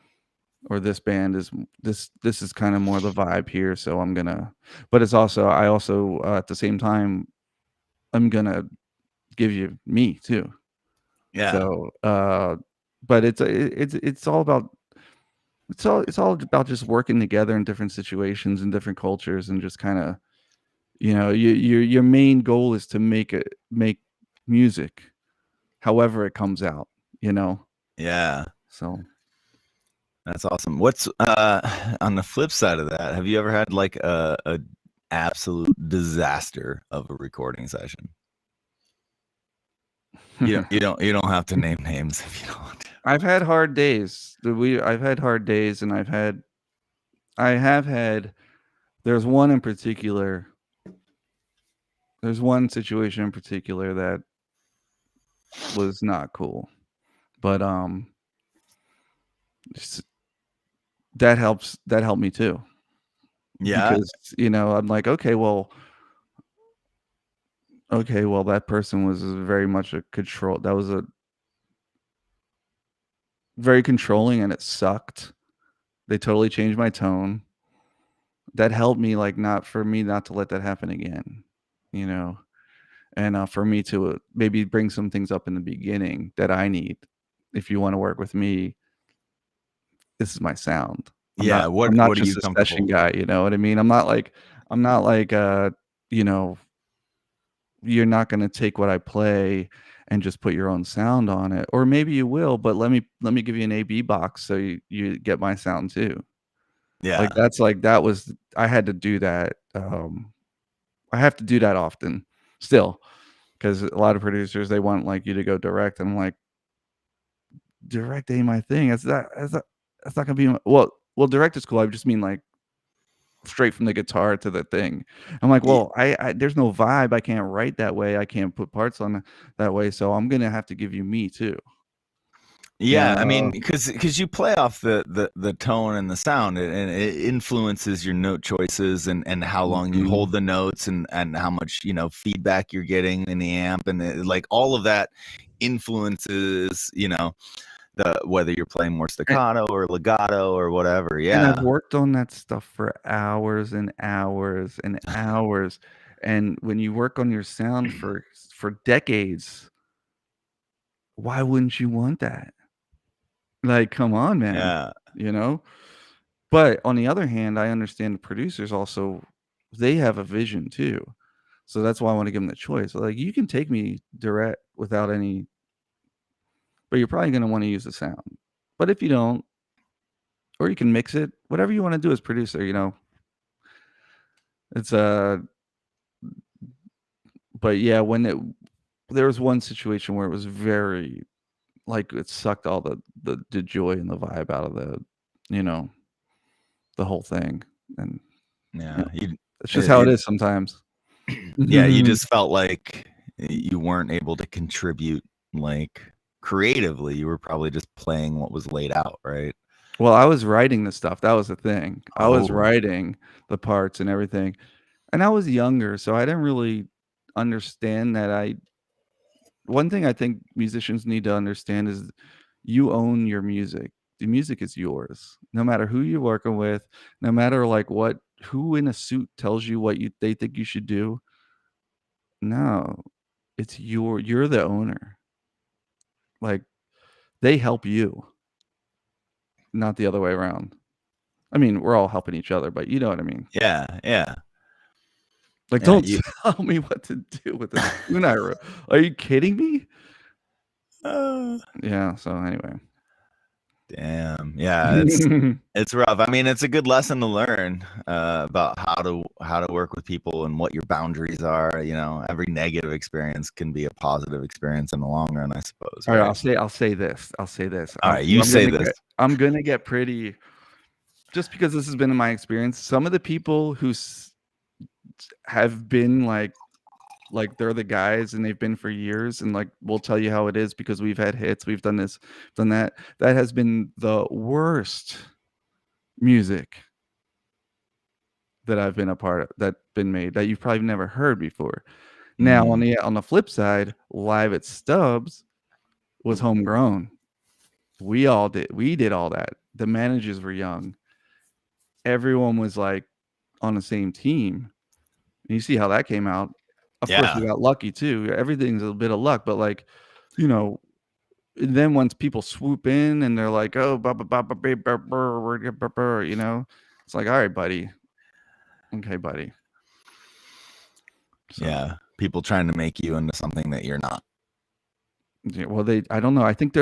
or this band is this is kind of more the vibe here, so I'm gonna but it's also I also at the same time I'm gonna give you me too. yeah, So but it's all about it's all about just working together in different situations and different cultures and just kind of your main goal is to make music however it comes out, you know. yeah. So That's awesome. What's on the flip side of that? Have you ever had like a absolute disaster of a recording session? You don't have to name names if you don't want to. I've had hard days. I've had hard days, and I have had. There's one in particular. There's one situation in particular that was not cool, but s- that helps. That helped me too Yeah, because I'm like, okay, well, Okay, well, that person was very much a control. That was a very controlling, and it sucked. They totally changed my tone. That helped me, like, not for me not to let that happen again, you know? And, for me to maybe bring some things up in the beginning that I need. If you wanna work with me, this is my sound. Yeah. I'm not What are you just a session comfortable? guy, you know what I mean? I'm not like, you know, you're not gonna take what I play and just put your own sound on it, or maybe you will, but let me give you an AB box so you get my sound too. Yeah. That was I had to do that, I have to do that often still, 'cause a lot of producers, they want, like, you to go direct, and I'm like, "Direct ain't my thing, that's not gonna be my" well, direct is cool, I just mean, like, straight from the guitar to the thing. I'm like, Y- "Well, I there's no vibe, I can't write that way, I can't put parts on that way, so I'm gonna have to give you me too." You Yeah, I mean, know? because you play off the tone and the sound, and it influences your note choices and how long you Mhm. hold the notes and how much feedback you're getting in the amp, and like all of that influences the whether you're playing more And staccato or legato or whatever. and I've Yeah, worked on that stuff for hours and hours and hours, and when you work on your sound for decades, why wouldn't you want that? Like, come on, man, yeah, you know? But on the other hand, I understand the producers also, they have a vision too. So that's why I wanna give them the choice. Like, you can take me direct without any, but you're probably gonna wanna use the sound. But if you don't, or you can mix it, whatever you wanna do as producer, you know? It's, but yeah, there was one situation where it was very, like, it sucked all the joy and the vibe out of you know, the whole thing, and, you yeah. know, You, it's just how it it, is sometimes. yeah, you just felt like you weren't able to contribute like creatively. You were probably just playing what was laid out, right? Well, I was writing the stuff, that was the thing. I was Oh, writing the parts and everything, and I was younger, so I didn't really understand that I one thing I think musicians need to understand is you own your music. The music is yours. No matter who you're working with, no matter, like, who in a suit tells you what they think you should do. No, you're the owner. Like, they help you, not the other way around. I mean, we're all helping each other, but you know what I mean. yeah, yeah, Like, yeah. don't tell me what to do with the tune I wrote. Are you kidding me? Uh, Yeah, so anyway. damn. Yeah, it's rough. I mean, it's a good lesson to learn about how to work with people and what your boundaries are. Every negative experience can be a positive experience in the long run, I suppose, Alright, right? I'll say this. All right, you say this. I'm gonna get pretty, just because this has been in my experience, some of the people who have been like they're the guys and they've been for years, and, like, we'll tell you how it is because we've had hits, we've done this, done that. That has been the worst music that I've been a part of, that been made, that you've probably never heard before. Now Mm, on the flip side, Live at Stubbs was homegrown. We did all that. The managers were young. Everyone was, like, on the same team. And you see how that came out. Of course, we yeah, got lucky too. Everything's a bit of luck, but, like, you know, and then once people swoop in and they're like, "Oh, ba ba ba ba ba ba ba ba ba," you know? It's like, "All right, buddy. Okay, buddy." So, yeah. People trying to make you into something that you're not. yeah, well, I don't know. I think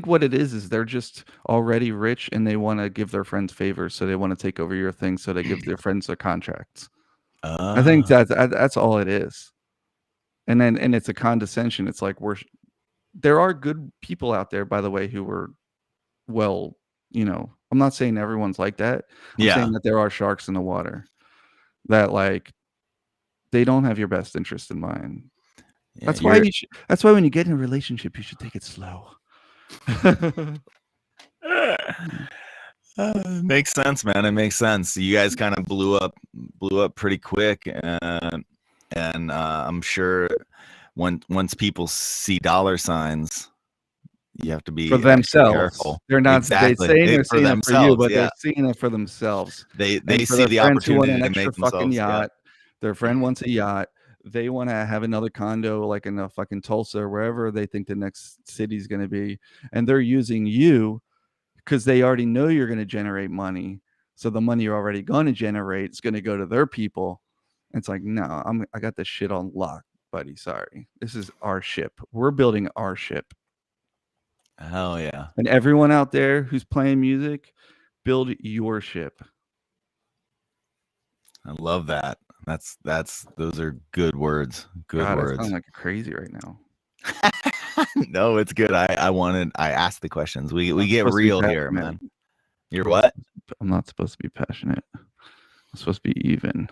what it is they're just already rich and they wanna give their friends favors, so they wanna take over your thing, so they give their friends their contracts. I think Uh, that's all it is. And it's a condescension. It's like there are good people out there, by the way, who were well, I'm not saying everyone's like that. I'm saying yeah, that there are sharks in the water that, like, they don't have your best interest in mind. yeah. You're That's why when you get in a relationship, you should take it slow. makes sense, man. It makes sense. You guys kind of blew up pretty quick. and I'm sure once people see dollar signs, you have to For be extra themselves. careful. They're not Exactly. they're For seeing it for you, themselves, but they're yeah. seeing it for themselves. They And for see their the friends who want opportunity an to extra make fucking themselves, yeah. yacht, their friend wants a yacht, they want to have another condo like in a fucking Tulsa or wherever they think the next city's going to be, and they're using you because they already know you're going to generate money. So the money you're already going to generate is going to go to their people. It's like, no, I got this shit on lock, buddy. Sorry, this is our ship. We're building our ship. Hell yeah. And everyone out there who's playing music, build your ship. I love that. Those are good words. Good God, I words. sound like crazy right now. No, it's good. I asked the questions. We I'm get supposed to be real here, passionate. man. You're what? I'm not supposed to be passionate. I'm supposed to be even.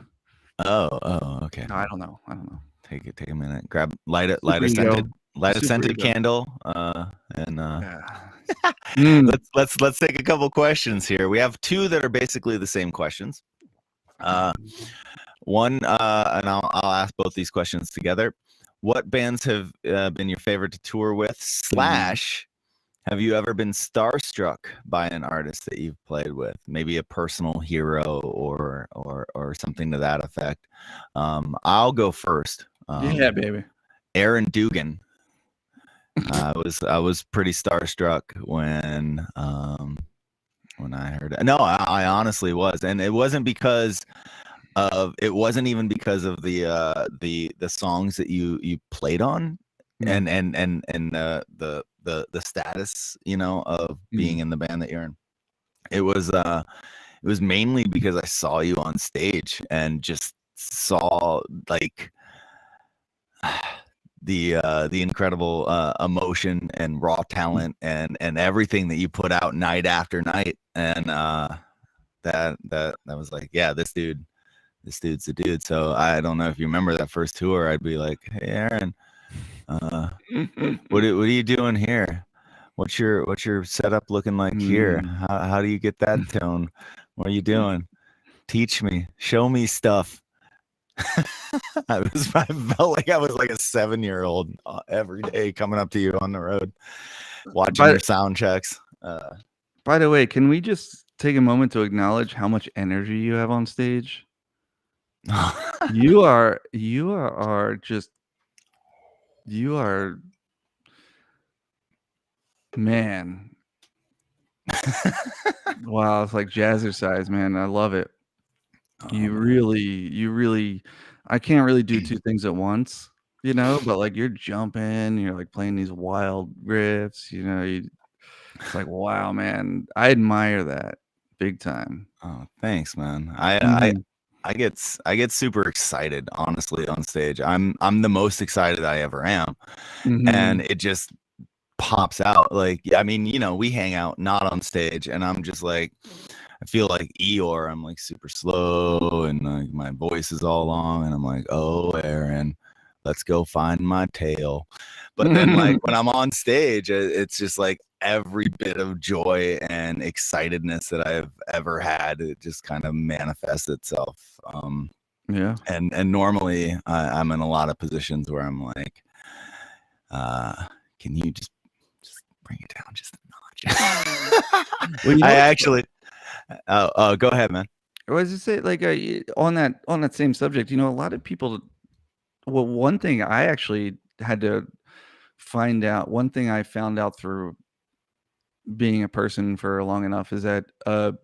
Oh, okay. No, I don't know. Take a minute. Light a ego. scented Ego. candle. And Yeah. let's take a couple questions here. We have two that are basically the same questions. One, and I'll ask both these questions together. What bands have been your favorite to tour with? / have you ever been starstruck by an artist that you've played with? Maybe a personal hero or something to that effect. I'll go first. Yeah, baby. Aaron Dugan. I was pretty starstruck when I heard it. No, I honestly was, and it wasn't because it wasn't even because of the songs that you played on, and the status, of being in the band that you're in. It was mainly because I saw you on stage and just saw like the incredible emotion and raw talent and everything that you put out night after night, and that was like, yeah, this dude's the dude. So I don't know if you remember that first tour. I'd be like, hey Aaron, what are you doing here? What's your setup looking like here? How do you get that tone? What are you doing? Teach me, show me stuff. I felt like I was like a 7-year-old every day coming up to you on the road, watching your sound checks. By the way, can we just take a moment to acknowledge how much energy you have on stage? you are man. Wow, it's like jazzercise, man. I love it. You really, I can't really do two things at once, but like you're jumping, you're like playing these wild riffs, it's like, wow, man, I admire that big time. Oh, thanks, man. I get super excited, honestly, on stage. I'm the most excited I ever am, and it just pops out. Like, I mean, we hang out not on stage, and I'm just like, I feel like Eeyore. I'm like super slow, and like my voice is all long, and I'm like, oh, Aaron, let's go find my tail. But then, like, when I'm on stage, it's just like every bit of joy and excitedness that I've ever had. It just kind of manifests itself. Yeah. And normally I'm in a lot of positions where I'm like, can you just bring it down just a notch? Well, I actually. Go ahead, man. I was just say, like, on that same subject, a lot of people. Well, one thing I actually had to find out. One thing I found out through being a person for long enough is that a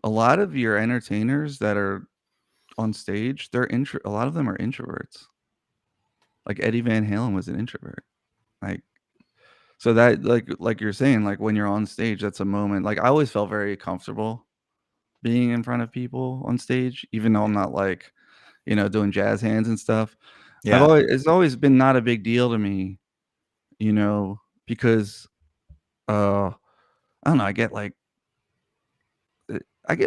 lot of your entertainers that are on stage, a lot of them are introverts. Like Eddie Van Halen was an introvert. Like, so that like you're saying, like when you're on stage, that's a moment. Like I always felt very comfortable being in front of people on stage, even though I'm not like, doing jazz hands and stuff. Yeah. It's always been not a big deal to me, because I don't know,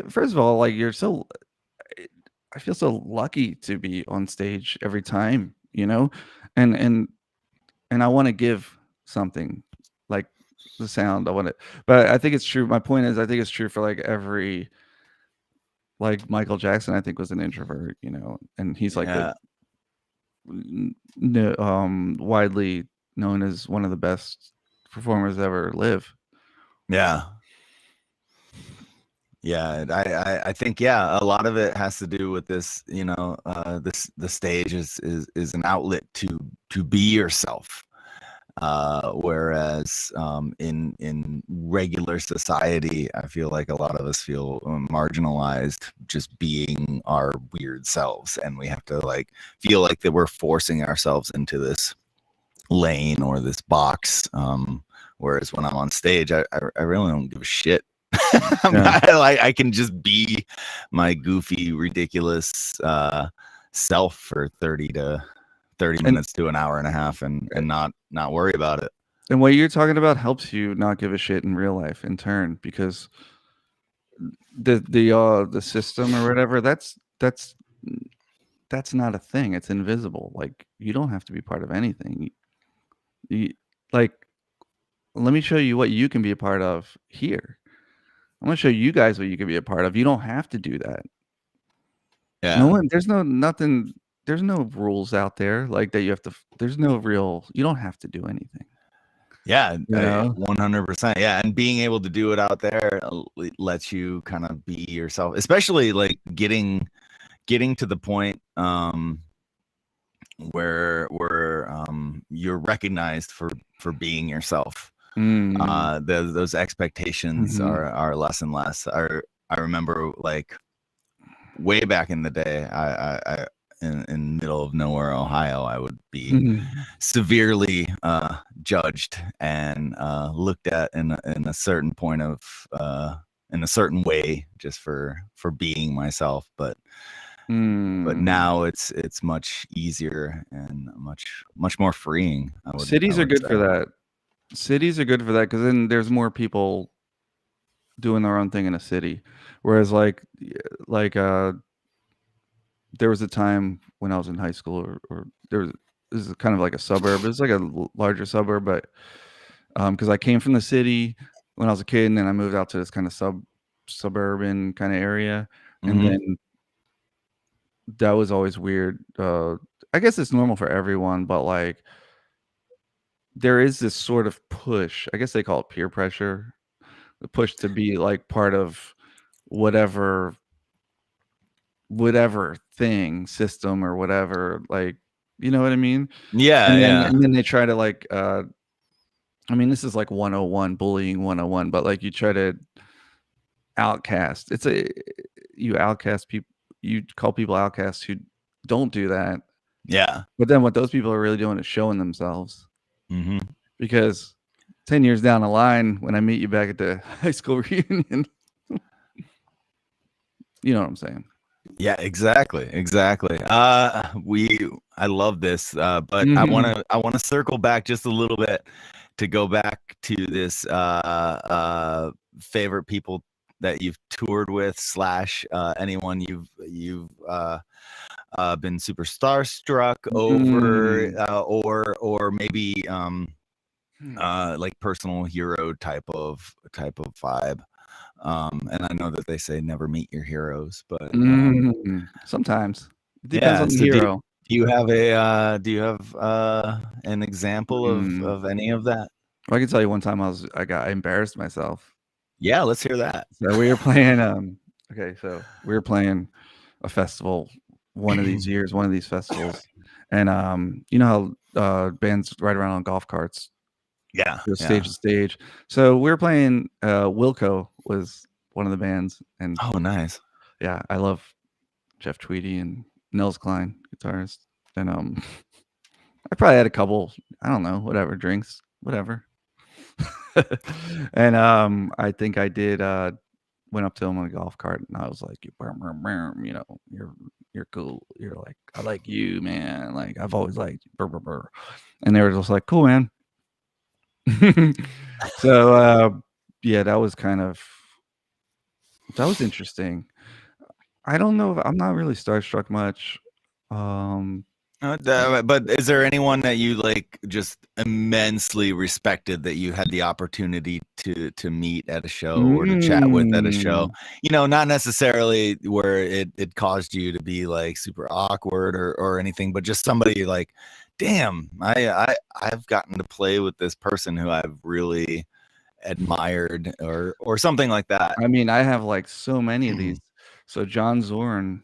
first of all, like I feel so lucky to be on stage every time, and I want to give something, like the sound. But I think it's true. My point is, I think it's true for like every, like Michael Jackson, I think was an introvert, and he's like widely known as one of the best performers ever live. Yeah. Yeah, I think a lot of it has to do with this, the stage is an outlet to be yourself. Whereas in regular society, I feel like a lot of us feel marginalized just being our weird selves, and we have to like feel like that we're forcing ourselves into this lane or this box. Whereas when I'm on stage, I really don't give a shit. Yeah. I can just be my goofy, ridiculous self for 30 minutes to an hour and a half and not worry about it. And what you're talking about helps you not give a shit in real life in turn, because the system or whatever, that's not a thing. It's invisible. Like, you don't have to be part of anything. Like, let me show you what you can be a part of here. I'm gonna show you guys what you can be a part of. You don't have to do that. Yeah. No one, there's no rules out there like that. There's no real, you don't have to do anything. Yeah, You know? 100%. Yeah, and being able to do it out there lets you kind of be yourself, especially like getting to the point where you're recognized for being yourself. Those expectations are less and less. I remember like way back in the day, I in middle of nowhere, Ohio, I would be severely judged and looked at in a certain point of in a certain way just for being myself. But now it's much easier and much more freeing. Cities are good for that. Cities are good for that because then there's more people doing their own thing in a city. Whereas like there was a time when I was in high school, or this is kind of like a suburb. It's like a larger suburb, but because I came from the city when I was a kid, and then I moved out to this kind of suburban kind of area, and then that was always weird. I guess it's normal for everyone, but like there is this sort of push. I guess they call it peer pressure. The push to be like part of whatever thing, system, or whatever, like, you know what I mean? Yeah, and then they try to like I mean, this is like 101, bullying 101, but like you try to outcast. You outcast people, you call people outcasts who don't do that. Yeah. But then what those people are really doing is showing themselves. Because 10 years down the line, when I meet you back at the high school reunion, you know what I'm saying? Yeah, exactly. I love this, but I want to circle back just a little bit to go back to this favorite people that you've toured with / anyone you've been super starstruck over, or maybe like personal hero type of vibe. And I know that they say never meet your heroes, but sometimes it depends on the hero. Do you have an example of any of that? Well, I can tell you one time I embarrassed myself. Yeah, let's hear that. So we were playing so we were playing a festival one of these years, one of these festivals, and you know how bands ride around on golf carts. Yeah, stage to stage. So we were playing. Wilco was one of the bands, and oh, nice. Yeah, I love Jeff Tweedy and Nels Klein, guitarist, and I probably had a couple, I don't know, whatever drinks, whatever, and I think I did. Went up to him on a golf cart, and I was like, you know, you're cool. You're like, I like you, man. Like, I've always liked you. And they were just like, cool, man. So yeah, that was interesting. I don't know, I'm not really starstruck much. But is there anyone that you like just immensely respected that you had the opportunity to meet at a show or to chat with at a show? You know, not necessarily where it caused you to be like super awkward or anything, but just somebody like, damn, I've gotten to play with this person who I've really admired or something like that. I mean, I have like so many of these. So John Zorn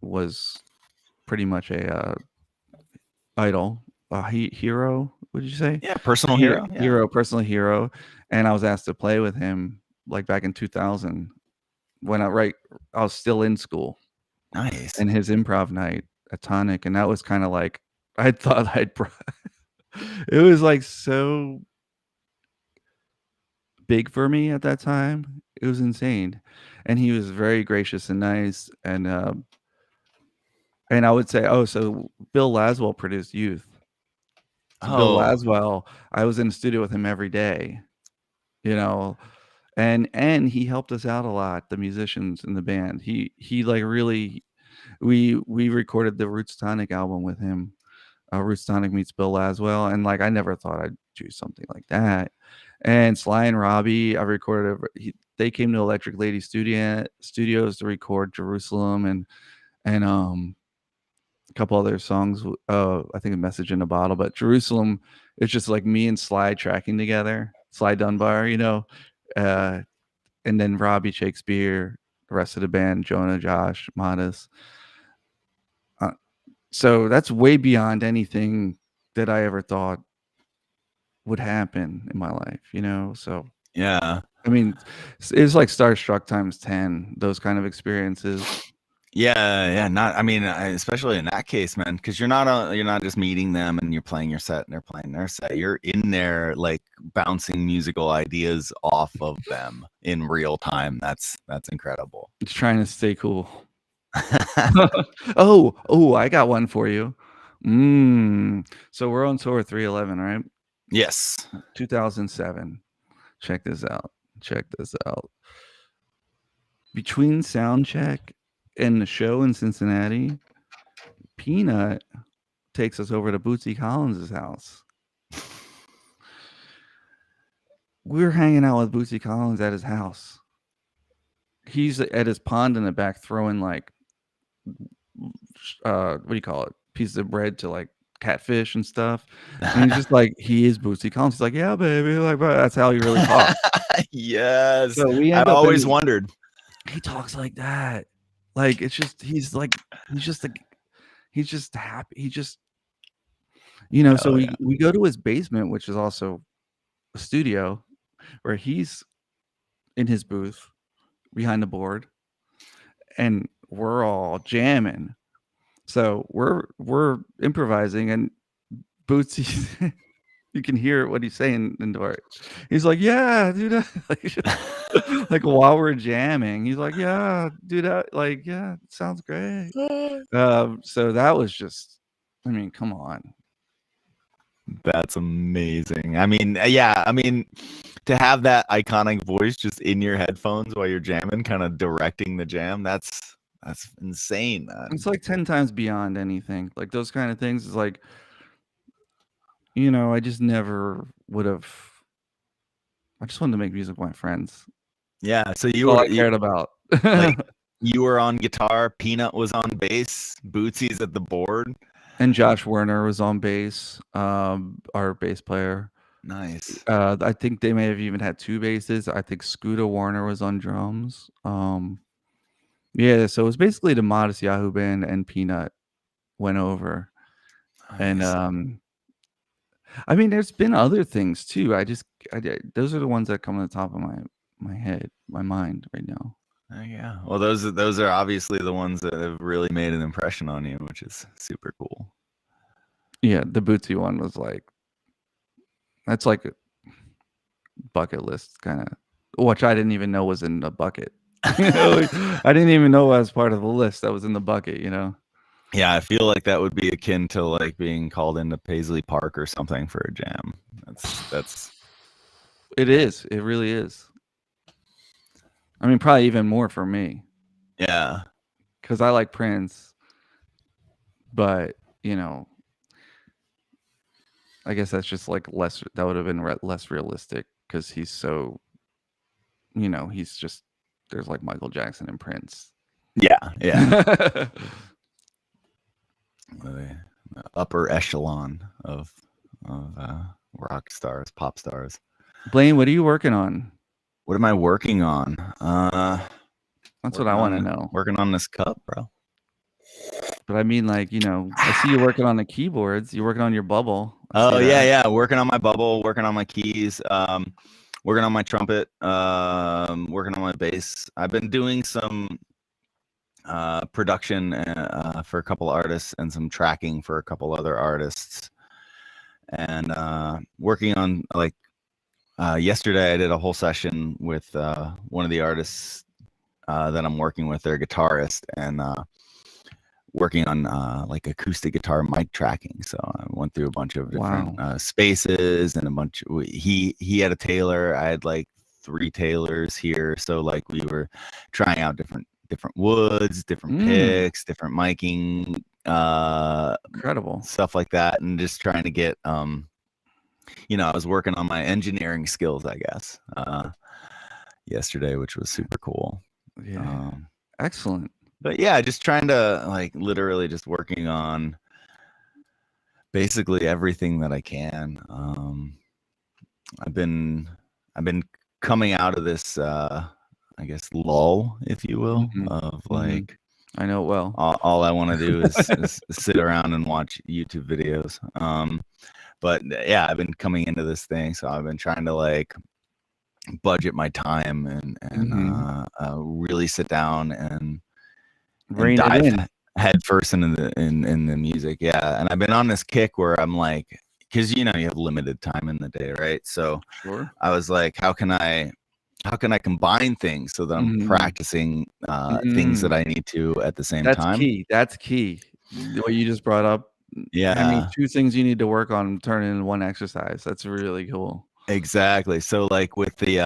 was pretty much a idol, hero. What did you say? Yeah, personal hero. Yeah. Hero, personal hero. And I was asked to play with him like back in 2000 when I was still in school. Nice. And his improv night at Tonic, and that was kind of like I thought it was like so big for me at that time. It was insane. And he was very gracious and nice. And I would say, oh, so Bill Laswell produced Youth. So Bill Laswell, I was in the studio with him every day, you know, and he helped us out a lot, the musicians in the band. He like really, we recorded the Roots Tonic album with him. Roots Tonic meets Bill Laswell, and like I never thought I'd do something like that. And Sly and Robbie, I recorded. They came to Electric Lady Studios to record Jerusalem and a couple other songs. I think A Message in a Bottle, but Jerusalem, it's just like me and Sly tracking together. Sly Dunbar, you know, and then Robbie Shakespeare, the rest of the band, Jonah, Josh, Modest. So that's way beyond anything that I ever thought would happen in my life, you know? So, yeah. I mean, it's like starstruck times 10, those kind of experiences. Yeah. I mean, especially in that case, man, because you're not just meeting them and you're playing your set and they're playing their set. You're in there like bouncing musical ideas off of them in real time. That's incredible. Just trying to stay cool. oh, I got one for you. So we're on tour 311, right? Yes. 2007. Check this out. Between sound check and the show in Cincinnati, Peanut takes us over to Bootsy Collins' house. We're hanging out with Bootsy Collins at his house. He's at his pond in the back throwing like what do you call it? Pieces of bread to like catfish and stuff. And he's just like, he is Bootsy Collins. He's like, yeah, baby. Like, but that's how he really talks. Yes. So I've always wondered. He talks like that. Like, it's just, he's just happy. He just, you know, so we go to his basement, which is also a studio where he's in his booth behind the board and we're all jamming. So we're improvising and Bootsy, you can hear what he's saying in the art. He's like, yeah, dude. Like while we're jamming, he's like, yeah, dude, like, yeah, it sounds great. So that was just, I mean, come on. That's amazing. I mean, yeah, I mean, to have that iconic voice just in your headphones while you're jamming, kind of directing the jam, that's insane, man. It's like 10 times beyond anything. Like those kind of things is like, you know, I just never would have. I just wanted to make music with my friends. Yeah, so all I cared about. Like, you were on guitar, Peanut was on bass, Bootsy's at the board, and Josh Werner was on bass, our bass player. Nice. I think they may have even had two basses. I think Scooter Warner was on drums. Yeah, so it was basically the Matisyahu band and Peanut went over. Nice. And I mean, there's been other things too. Those are the ones that come on the top of my head, my mind right now. Yeah. Well, those are obviously the ones that have really made an impression on you, which is super cool. Yeah, the Bootsy one was like, that's like a bucket list kind of, which I didn't even know was in the bucket. You know, I didn't even know I was part of the list that was in the bucket, you know? Yeah, I feel like that would be akin to like being called into Paisley Park or something for a jam. It is. It really is. I mean, probably even more for me. Yeah. Because I like Prince. but you know, I guess that's just like less. That would have been less realistic because he's so, he's just there's like Michael Jackson and Prince. Yeah. The upper echelon of rock stars, pop stars. Blaine, what are you working on? What am I working on? That's what I want to know. Working on this cup, bro. But I mean, like, I see you working on the keyboards. You're working on your bubble. Yeah. Working on my bubble, working on my keys, working on my trumpet, working on my bass. I've been doing some production for a couple artists and some tracking for a couple other artists. And working on, like, yesterday I did a whole session with one of the artists that I'm working with, their guitarist, and working on like acoustic guitar mic tracking. So I went through a bunch of different spaces and a bunch of, he had a tailor, I had like 3 tailors here, so like we were trying out different woods, different picks, different miking, incredible stuff like that, and just trying to get I was working on my engineering skills, I guess, yesterday, which was super cool. Excellent. But yeah, just trying to, like, literally just working on basically everything that I can. I've been coming out of this I guess lull, if you will, of like, I know it well. All I want to do is sit around and watch YouTube videos. But yeah, I've been coming into this thing, so I've been trying to like budget my time and really sit down and dive head first into the music. Yeah, and I've been on this kick where I'm like, because you have limited time in the day, right? So I was like, how can I combine things so that I'm practicing things that I need to at the same time? That's key. What you just brought up. Yeah. I mean, 2 things you need to work on turn into 1 exercise. That's really cool. Exactly. So like with the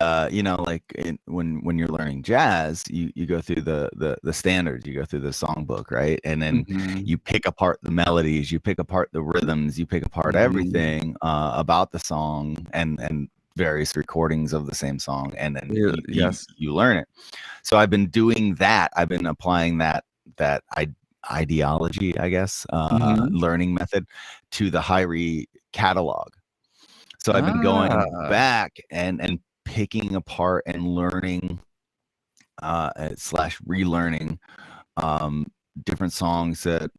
when you're learning jazz, you go through the standards, you go through the songbook, right? And then you pick apart the melodies, you pick apart the rhythms, you pick apart everything about the song and various recordings of the same song, and then you learn it. So I've been doing that. I've been applying that ideology, I guess, learning method to the Hyrie catalog. So I've been going back and picking apart and learning / relearning different songs that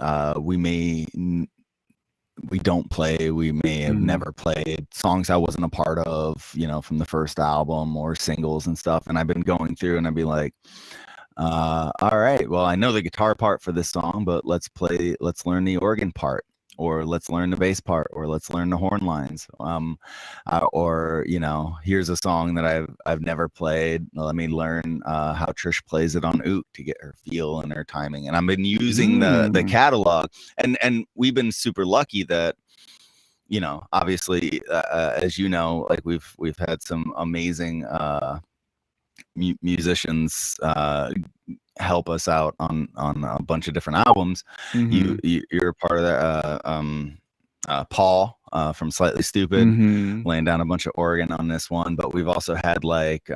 we don't play, we may have never played, songs I wasn't a part of, from the first album or singles and stuff. And I've been going through and I'd be like, all right, well, I know the guitar part for this song, but let's learn the organ part, or let's learn the bass part, or let's learn the horn lines, or here's a song that I've never played, let me learn how Trish plays it on oud to get her feel and her timing. And I've been using the catalog, and we've been super lucky that obviously as like we've had some amazing musicians help us out on a bunch of different albums. You're part of that. Paul from Slightly Stupid laying down a bunch of organ on this one, but we've also had like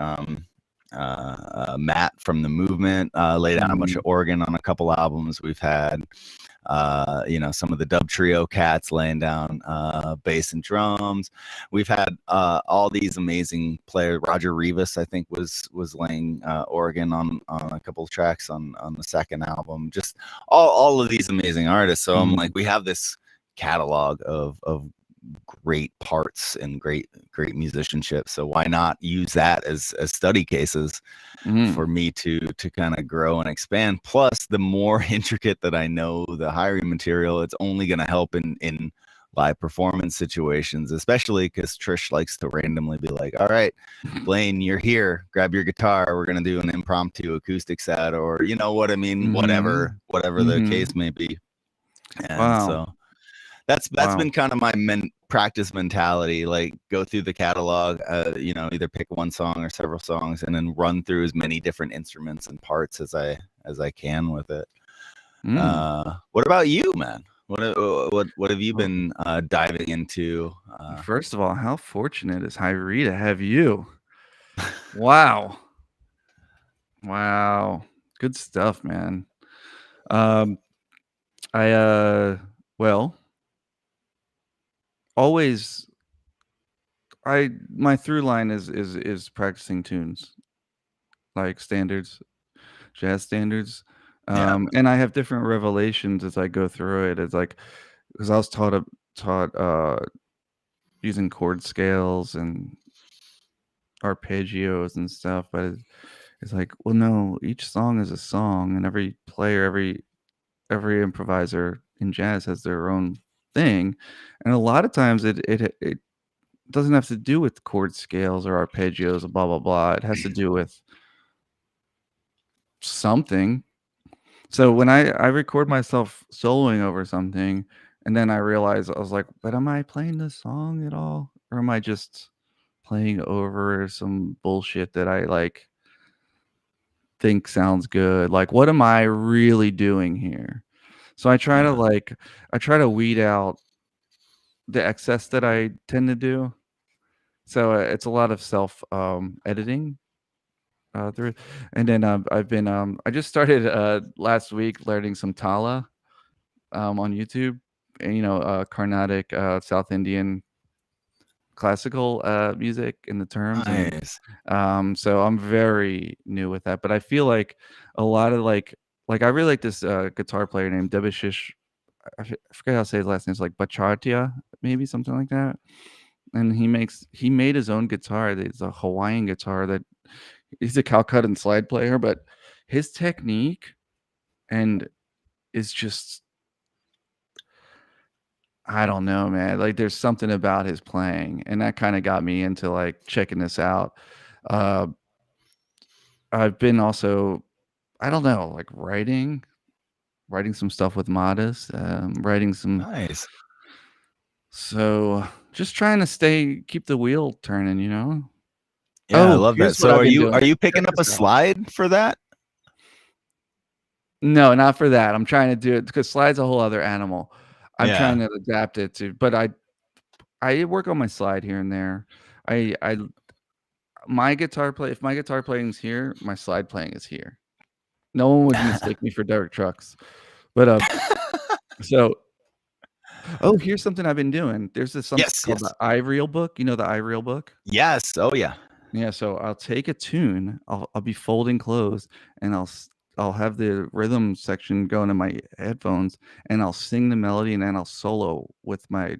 Matt from The Movement lay down a bunch of organ on a couple albums. We've had some of the Dub Trio cats laying down bass and drums. We've had all these amazing players. Roger Rivas, I think, was laying organ on a couple of tracks on the second album. Just all of these amazing artists. So I'm like, we have this catalog of great parts and great musicianship, so why not use that as study cases for me to kind of grow and expand. Plus, the more intricate that I know the Hyrie material, it's only going to help in live performance situations, especially because Trish likes to randomly be like, all right, Blaine, you're here, grab your guitar, we're going to do an impromptu acoustic set, or you know what I mean, whatever the case may be. And so that's been kind of my practice mentality, like go through the catalog, either pick one song or several songs and then run through as many different instruments and parts as I can with it. What about you, man? What have you been diving into? First of all, how fortunate is Hyrie to have you? Wow. Wow. Good stuff, man. Well, always my through line is practicing tunes, like standards, jazz standards. Yeah. And I have different revelations as I go through it. It's like because I was taught using chord scales and arpeggios and stuff, but it's like, well, no, each song is a song, and every player, every improviser in jazz has their own thing, and a lot of times it doesn't have to do with chord scales or arpeggios, blah blah blah. It has to do with something. So when I record myself soloing over something, and then I realized I was like, but am I playing this song at all, or am I just playing over some bullshit that I like think sounds good? Like, what am I really doing here? So I try to weed out the excess that I tend to do. So it's a lot of self editing through, and then I've been I just started last week learning some Tala on YouTube, and, Carnatic South Indian classical music in the terms, and Nice. so I'm very new with that, but I feel like a lot of like I really like this guitar player named Debashish. I forget how to say his last name. It's like Bachartia, maybe something like that. And he made his own guitar. It's a Hawaiian guitar that he's a Calcutta and slide player, but his technique and is just, I don't know, man. Like there's something about his playing, and that kind of got me into like checking this out. Uh, I've been also, I don't know, like writing some stuff with Modest, writing some. Nice. So just trying to keep the wheel turning, you know. Yeah, I Oh, love that. here's what So I've been are doing. you Check picking up a this out. slide for that? No, not for that. I'm trying to do it because slide's a whole other animal. I'm trying Yeah. to adapt it to, but I work on my slide here and there. I my guitar play if my guitar playing's here, my slide playing is here. No one would mistake me for Derek Trucks. But so here's something I've been doing. There's something Yes, called yes. the iReel book. You know the iReel book? Yes. Oh yeah. Yeah, so I'll take a tune, I'll be folding clothes, and I'll have the rhythm section going in my headphones, and I'll sing the melody, and then I'll solo with my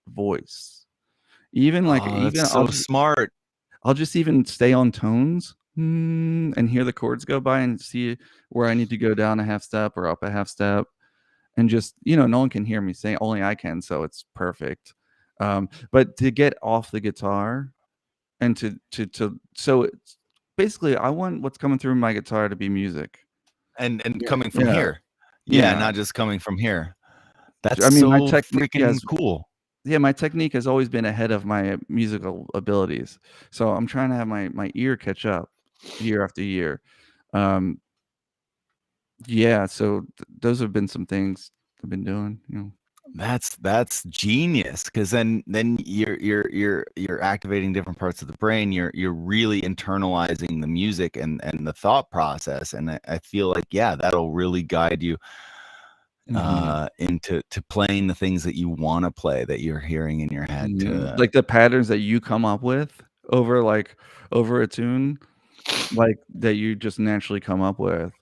voice. Oh, that's Even so smart. I'll just even stay on tones, and hear the chords go by and see where I need to go down a half step or up a half step, and just, no one can hear me sing, only I can, so it's perfect. But to get off the guitar and so it's basically I want what's coming through my guitar to be music. And Yeah. coming from Yeah. here. Yeah, Yeah. not just coming from here. That's I mean, my so technique freaking cool. my technique has always been ahead of my musical abilities. So I'm trying to have my ear catch up year after year. Um, yeah, so those have been some things I've been doing. That's genius, because then you're activating different parts of the brain. You're really internalizing the music and the thought process, and I feel like, yeah, that'll really guide you into playing the things that you want to play, that you're hearing in your head. Like the patterns that you come up with over a tune, like that you just naturally come up with.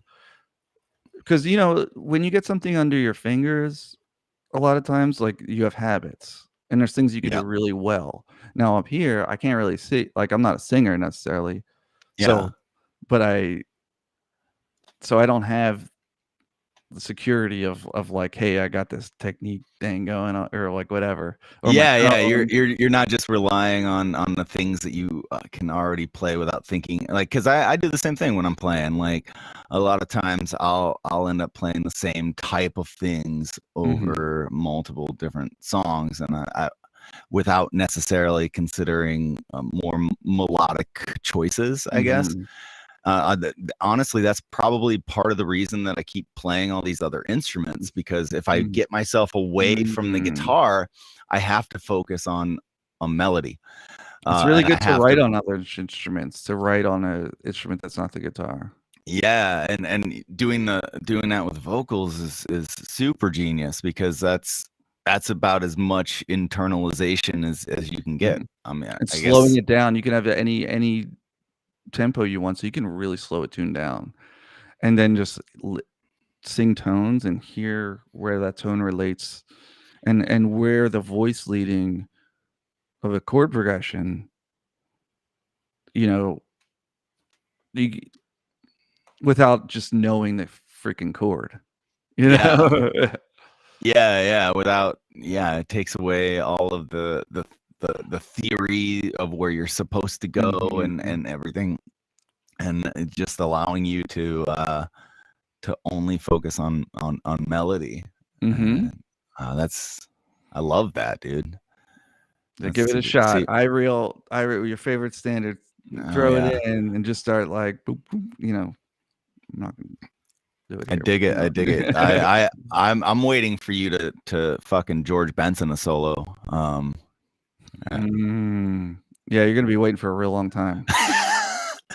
Because when you get something under your fingers, a lot of times, like, you have habits, and there's things you could do Yeah, really well. Now up here, I can't really see, like, I'm not a singer necessarily, yeah. so but I don't have the security of like, "Hey, I got this technique thing going on," or like whatever, or my Yeah, tone. you're not just relying on the things that you can already play without thinking. Like, because I do the same thing when I'm playing. Like, a lot of times I'll end up playing the same type of things Mhm, over multiple different songs, and I without necessarily considering more melodic choices, I guess. mhm. Honestly, that's probably part of the reason that I keep playing all these other instruments, because if I get myself away from the guitar, I have to focus on melody. It's really good to write to, on other instruments, to write on an instrument that's not the guitar. Yeah, and doing that with vocals is super genius, because that's about as much internalization as you can get. I mean, And I slowing guess. it down, you can have any tempo you want, so you can really slow it tune down, and then just sing tones and hear where that tone relates, and where the voice leading of a chord progression, you, without just knowing the freaking chord, know? Yeah. It takes away all of the theory of where you're supposed to go and everything, and it's just allowing you to only focus on melody. I love that, dude. Give it a shot. iReal, your favorite standard. Throw it in and just start like boop, boop, I'm not gonna do it here. I dig it. I'm waiting for you to fucking George Benson a solo. Yeah, you're gonna be waiting for a real long time.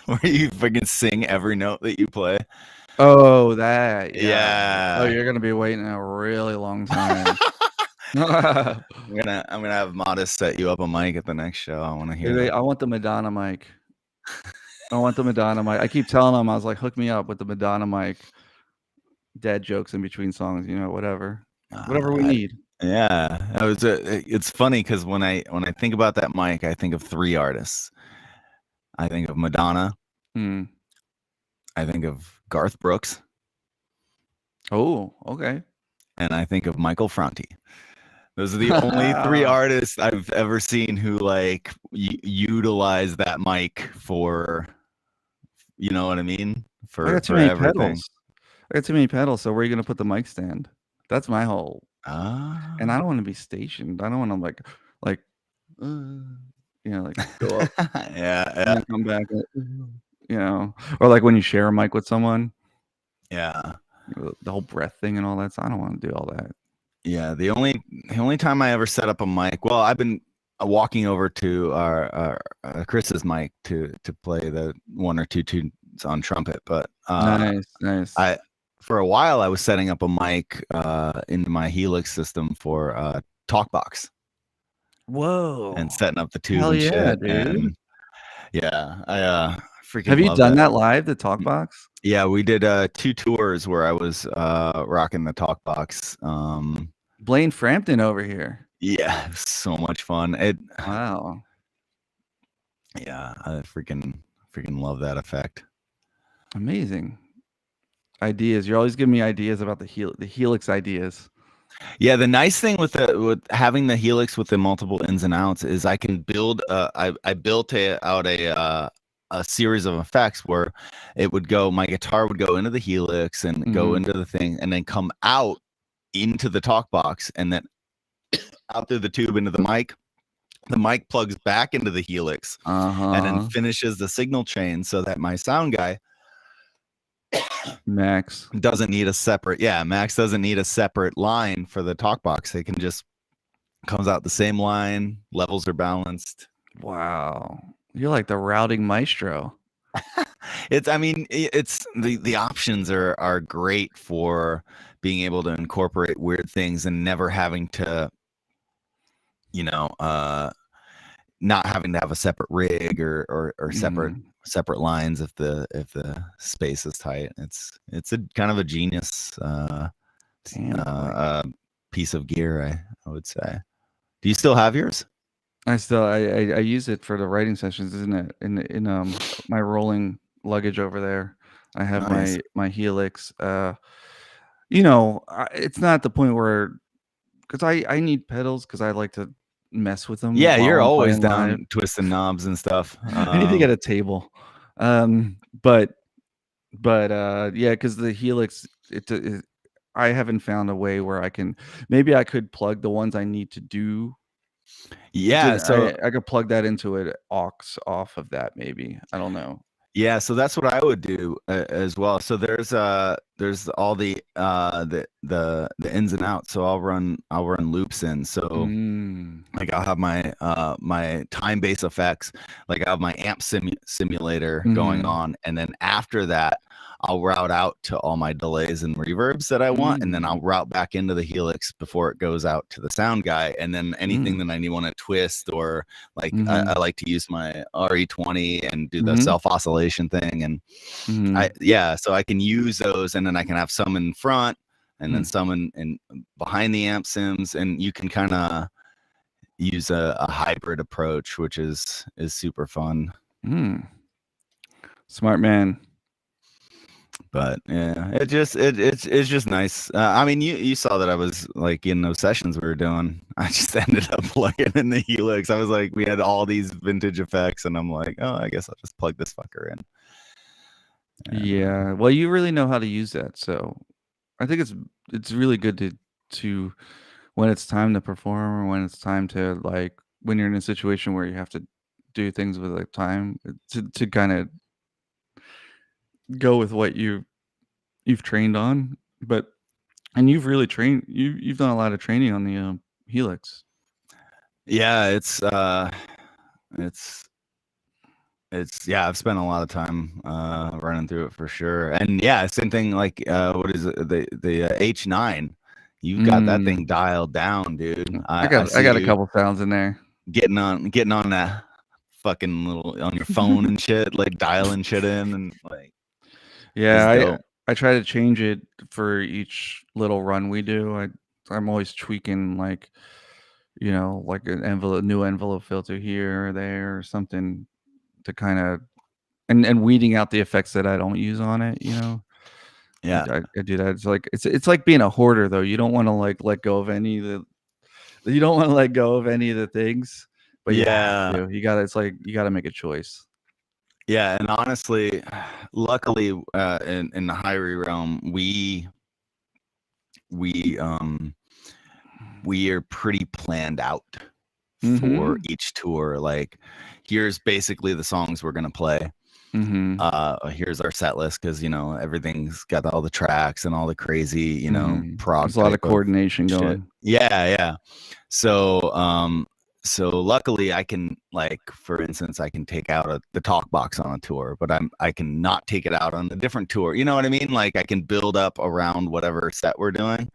Where you fucking sing every note that you play. Oh, that. Yeah. Oh, you're gonna be waiting a really long time. I'm gonna have Modest set you up a mic at the next show. I want to hear it. I want the Madonna mic. I keep telling them, I was like, hook me up with the Madonna mic. Dad jokes in between songs, whatever we need. Yeah, it's funny because when I think about that mic, I think of 3 artists. I think of Madonna. I think of Garth Brooks. Oh, okay. And I think of Michael Franti. Those are the only 3 artists I've ever seen who like utilize that mic for, you know what I mean? I got too many pedals. So where are you gonna put the mic stand? That's my whole. And I don't want to be stationed. I don't want to like go up. Yeah. And come back. Or like when you share a mic with someone. Yeah. The whole breath thing and all that. So I don't want to do all that. Yeah, the only time I ever set up a mic, well, I've been walking over to our Chris's mic to play the 1 or 2 tunes on trumpet, but nice. For a while I was setting up a mic into my Helix system for TalkBox. Whoa! And setting up the tube. Hell and yeah, shit. Dude! And I freaking. Have you done that live? The TalkBox? Yeah, we did 2 tours where I was rocking the TalkBox. Blaine Frampton over here. Yeah, so much fun. Wow. Yeah, I freaking love that effect. Amazing. Ideas. You're always giving me ideas about the Helix ideas. Yeah, the nice thing with having the Helix with the multiple ins and outs is I can build. I built out a series of effects where my guitar would go into the Helix and go into the thing, and then come out into the TalkBox, and then out through the tube into the mic. The mic plugs back into the Helix and then finishes the signal chain, so that my sound guy Max doesn't need a separate line for the TalkBox. It can just comes out the same line, levels are balanced. Wow, you're like the routing maestro. It's the options are great for being able to incorporate weird things and never having to, not having to have a separate rig or separate lines if the space is tight. It's a kind of a genius piece of gear, I would say. Do you still have yours? I use it for the writing sessions, isn't it? In my rolling luggage over there, I have my Helix. It's not the point where, because I need pedals because I like to mess with them. Yeah, you're always down twisting knobs and stuff. I need to get a table. But yeah, because the Helix, I haven't found a way where I could plug the ones I need to do. Yeah, so I could plug that into an aux off of that, maybe. I don't know. Yeah, so that's what I would do as well. So there's all the ins and outs. So I'll run loops in. So like I'll have my my time base effects, like I have my amp simulator going on, and then after that I'll route out to all my delays and reverbs that I want, and then I'll route back into the Helix before it goes out to the sound guy, and then anything that I want to twist, or like I like to use my RE20 and do the self oscillation thing, and so I can use those, and then I can have some in front and then some in behind the amp sims, and you can kind of use a hybrid approach, which is super fun. Smart man. But yeah, it's just nice. I mean, you saw that I was like in those sessions we were doing. I just ended up plugging in the Helix. I was like, we had all these vintage effects, and I'm like, oh, I guess I'll just plug this fucker in. Yeah, well, you really know how to use that, so I think it's really good to when it's time to perform, or when it's time to, like, when you're in a situation where you have to do things with, like, time, to kind of go with what you've trained on. And you've really trained, you've done a lot of training on the Helix. Yeah, it's yeah, I've spent a lot of time running through it for sure. And yeah, same thing, like what is it, the H9, you've got that thing dialed down, dude. I got a couple sounds in there, getting on that fucking little on your phone and shit, like dialing shit in, and like, yeah, I try to change it for each little run we do. I'm always tweaking, like, like an new envelope filter here or there or something, to kind of, and weeding out the effects that I don't use on it. Yeah, I do that. It's like being a hoarder, though. You don't want to like let go of any of the things, but you have to. It's like you gotta make a choice. Yeah, and honestly, luckily, in the Hyrie realm, we are pretty planned out for each tour. Like, here's basically the songs we're gonna play. Here's our set list, because everything's got all the tracks and all the crazy prog. There's a lot of coordination going. Yeah. So luckily I can, like, for instance, I can take out the talk box on a tour, but I can not take it out on a different tour. You know what I mean? Like, I can build up around whatever set we're doing,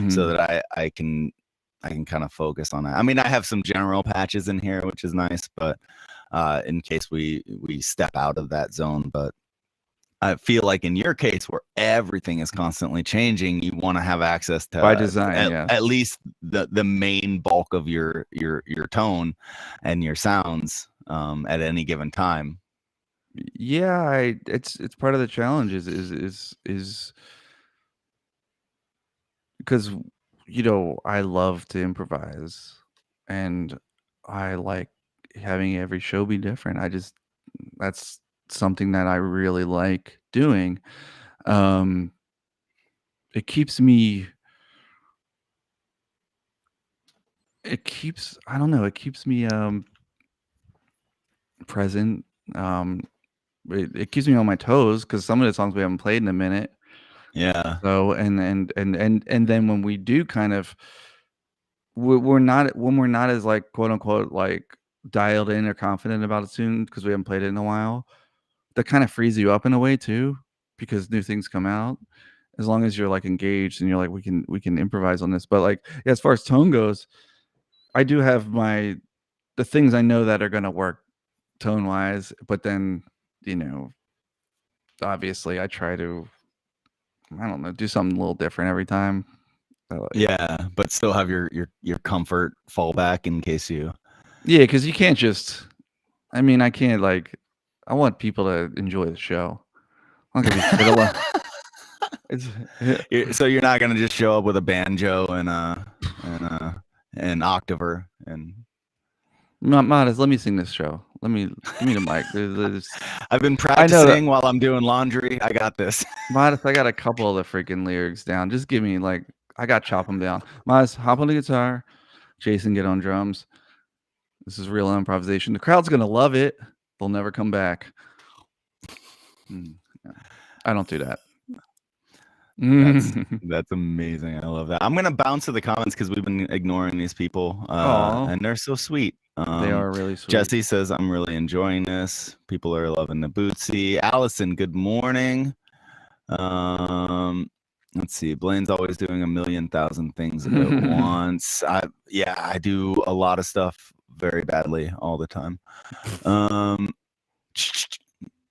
so that I can kind of focus on that. I mean, I have some general patches in here, which is nice, but in case we step out of that zone. But I feel like in your case, where everything is constantly changing, you want to have access to, by design, at least the main bulk of your tone and your sounds at any given time. Yeah, it's part of the challenge is because I love to improvise, and I like having every show be different. That's something that I really like doing. It keeps me I don't know, it keeps me present. It keeps me on my toes, because some of the songs we haven't played in a minute. Yeah. So and then when we do kind of, we're not as, like, quote unquote, like, dialed in or confident about it soon, because we haven't played it in a while, that kind of frees you up in a way too, because new things come out. As long as you're, like, engaged and you're like, we can improvise on this. But, like, yeah, as far as tone goes, I do have the things I know that are gonna work tone wise, but then, obviously I try to, I don't know, do something a little different every time. Yeah, but still have your comfort fallback in case you. Yeah, because you can't just. I mean, I can't, like. I want people to enjoy the show. I'm not gonna be fiddling. So you're not gonna just show up with a banjo and an octaver and. Modest, let me sing this show. Give me the mic. I've been practicing while I'm doing laundry. I got this. Modest, I got a couple of the freaking lyrics down. Just give me, like, I got chop them down. Modest, hop on the guitar. Jason, get on drums. This is real improvisation. The crowd's gonna love it. They'll never come back. Yeah. I don't do that. That's amazing. I love that. I'm gonna bounce to the comments because we've been ignoring these people, and they're so sweet. They are really sweet. Jesse says, "I'm really enjoying this. People are loving the Bootsy." Allison, good morning. Let's see. Blaine's always doing 1,000,000 things at once. I do a lot of stuff very badly all the time.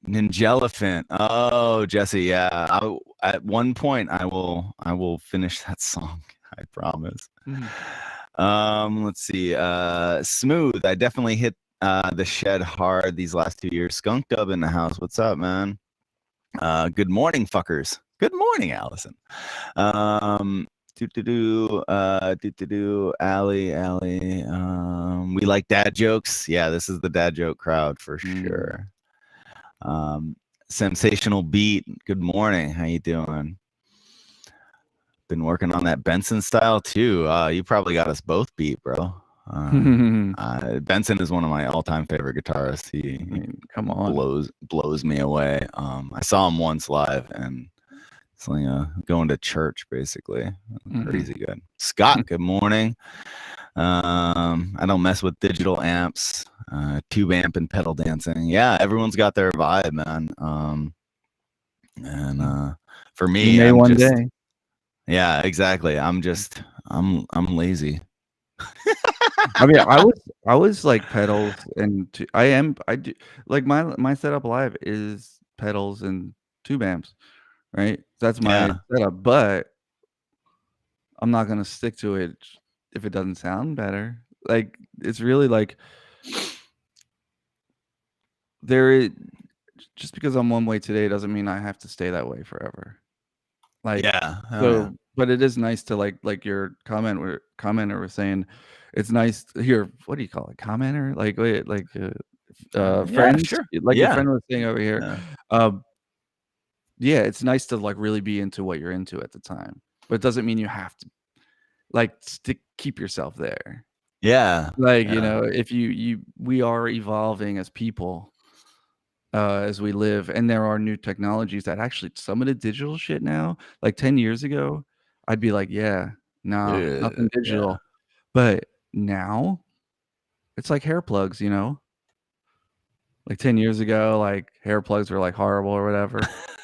Ninjelephant. Oh, Jesse, yeah. At one point I will finish that song. I promise. Let's see. Smooth. I definitely hit the shed hard these last 2 years. Skunk Dub in the house. What's up, man? Good morning, fuckers. Good morning, Allison. Allie. We like dad jokes. Yeah, this is the dad joke crowd for sure. Sensational Beat. Good morning. How you doing? Been working on that Benson style too. You probably got us both beat, bro. Benson is one of my all-time favorite guitarists. He come on, blows me away. I saw him once live, and it's like going to church basically. Crazy good. Scott, good morning. I don't mess with digital amps, tube amp and pedal dancing. Yeah, everyone's got their vibe, man. And for me, you may one day. Yeah, exactly. I'm lazy. I mean, I was like pedals, and I do like my setup live is pedals and tube amps, right? That's my setup, but I'm not gonna stick to it if it doesn't sound better. Like, it's really like just because I'm one way today doesn't mean I have to stay that way forever. Like, but it is nice to like your commenter was saying, it's nice to hear, what do you call it? Commenter? Like, wait, like friends? Sure. Like your friend was saying over here. Yeah, it's nice to like really be into what you're into at the time. But it doesn't mean you have to like keep yourself there. Yeah. Like, you know, if we are evolving as people, as we live, and there are new technologies that actually, some of the digital shit now, like 10 years ago, I'd be like, nothing digital. But now it's like hair plugs, you know? Like 10 years ago, like hair plugs were like horrible or whatever.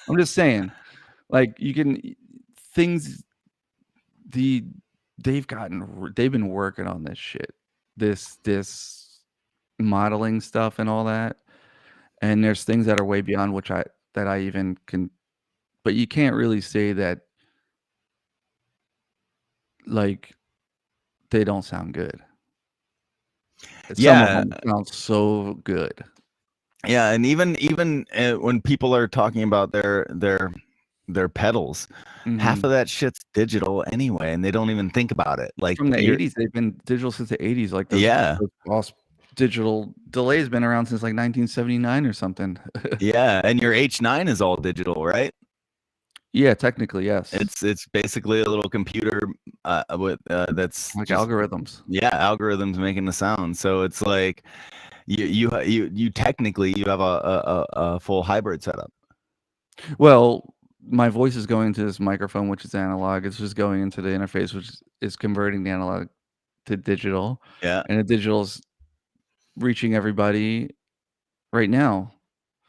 I'm just saying, like, you can things they've been working on this shit, this modeling stuff and all that, and there's things that are way beyond which I even can, but you can't really say that like they don't sound good. Some of them sound so good. Yeah, and even when people are talking about their pedals, half of that shit's digital anyway, and they don't even think about it. Like from the 80s, they've been digital since the 80s. Like the digital delay's been around since like 1979 or something. Yeah, and your H9 is all digital, right? Yeah, technically, yes. It's basically a little computer with that's like algorithms. Yeah, algorithms making the sound. So it's like you technically you have a full hybrid setup. Well, my voice is going to this microphone, which is analog. It's just going into the interface, which is converting the analog to digital. Yeah, and the digital's reaching everybody right now.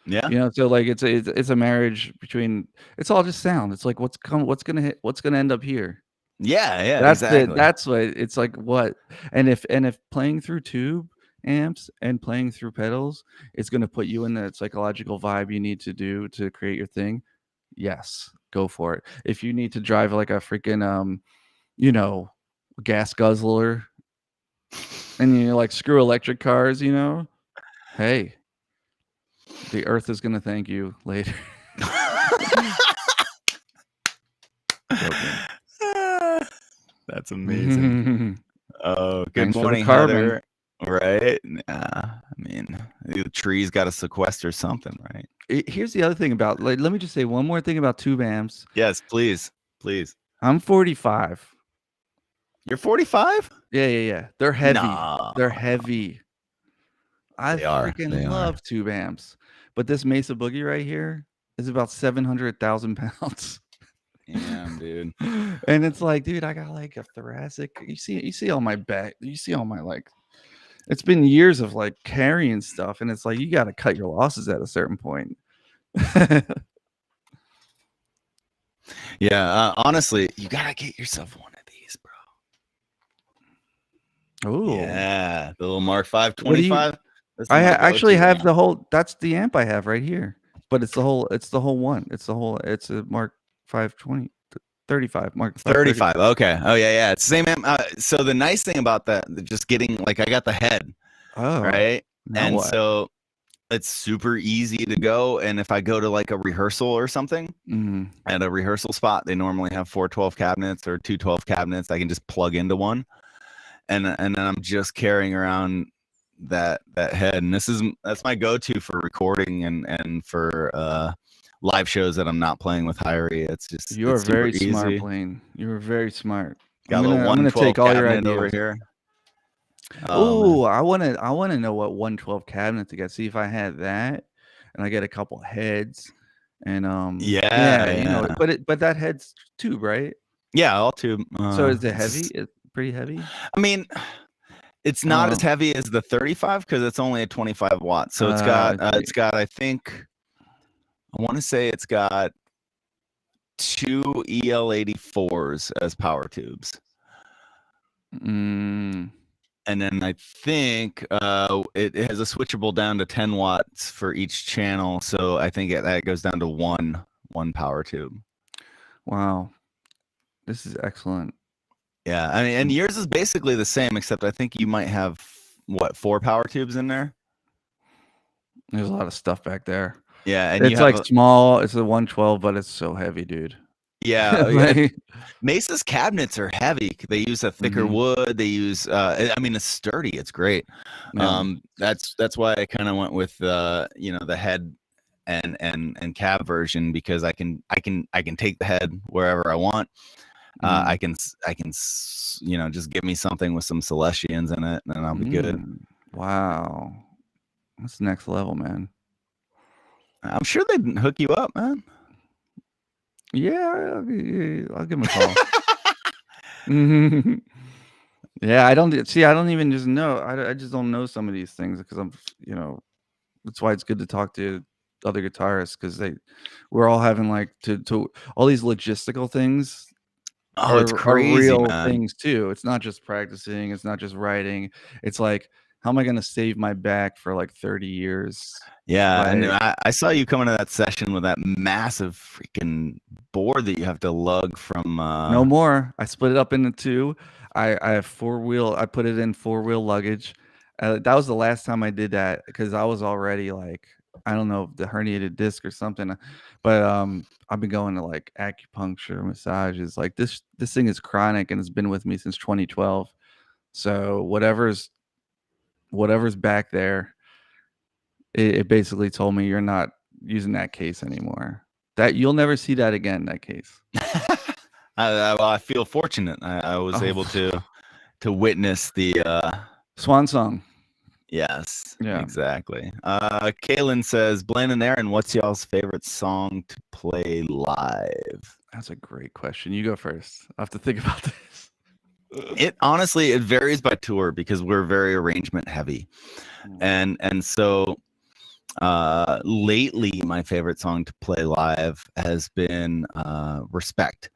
Yeah, you know, so like it's a marriage between, it's all just sound. It's like what's gonna end up here. Yeah, that's exactly. That's what it's like. What and if playing through tube amps and playing through pedals, it's gonna put you in that psychological vibe you need to do to create your thing. Yes, go for it. If you need to drive like a freaking you know, gas guzzler, and you like screw electric cars, you know, hey, the earth is gonna thank you later. That's amazing. Oh, good Thanks morning, Heather. Right? I mean, the tree's got to sequester something, right? Here's the other thing about, like, let me just say one more thing about tube amps. Yes, please. I'm 45. You're 45? Yeah. They're heavy. They're heavy. I freaking love tube amps. But this Mesa Boogie right here, is about 700,000 pounds. Damn, dude. And it's like, dude, I got like a thoracic. You see all my back. You see all my like. It's been years of like carrying stuff, and it's like you got to cut your losses at a certain point. Yeah, honestly, you gotta get yourself one of these, bro. Oh, yeah, the little Mark 525. I actually have the whole. That's the amp I have right here, but it's the whole. It's the whole one. It's a Mark 520. 35 Mark 35. Okay. Oh yeah. It's the same amp. So the nice thing about that, just getting like I got the head, right, and what? so it's super easy to go. And if I go to like a rehearsal or something, at a rehearsal spot, they normally have 412 cabinets or 212 cabinets. I can just plug into one, and then I'm just carrying around that head. And that's my go-to for recording and for live shows that I'm not playing with Hyrie. It's just you're very smart, Blaine. You're very smart. Got I'm gonna take all your ideas over here. Oh, I want to know what 112 cabinet to get. See if I had that, and I get a couple heads, and yeah, you know, but that head's tube, right? Yeah, all tube. So is it heavy? It's pretty heavy. I mean, it's not as heavy as the 35 because it's only a 25 watt. So it's got I think I want to say it's got 2 EL84s as power tubes. And then I think it has a switchable down to 10 watts for each channel. So I think that goes down to one power tube. Wow. This is excellent. Yeah. I mean, and yours is basically the same, except I think you might have, 4 power tubes in there? There's a lot of stuff back there. Yeah, and it's like small. It's a 112, but it's so heavy, dude. Yeah, Mesa's cabinets are heavy. They use a thicker wood. They use, I mean, it's sturdy. It's great. Yeah. That's why I kind of went with the head and cab version, because I can take the head wherever I want. I can just give me something with some Celestians in it, and I'll be good. Wow, that's next level, man. I'm sure they'd hook you up, man. Yeah, I'll give him a call. Yeah, I don't even just know. I just don't know some of these things because I'm, that's why it's good to talk to other guitarists, because we're all having like to all these logistical things. It's crazy, are real man. things too. It's not just practicing. It's not just writing. It's like, how am I going to save my back for like 30 years? Yeah, and I saw you coming to that session with that massive freaking board that you have to lug from. No more. I split it up into 2. I have 4-wheel. I put it in 4-wheel luggage. That was the last time I did that, because I was already like, I don't know, the herniated disc or something. But I've been going to like acupuncture, massages. Like this thing is chronic, and it's been with me since 2012. So whatever's back there, it basically told me, you're not using that case anymore. That you'll never see that again, that case. I feel fortunate. I was able to witness the swan song. Yes, yeah, exactly. Kaylin says, Blaine and Aaron, what's y'all's favorite song to play live? That's a great question. You go first. I have to think about this. It honestly, it varies by tour, because we're very arrangement heavy. And so lately my favorite song to play live has been Respect.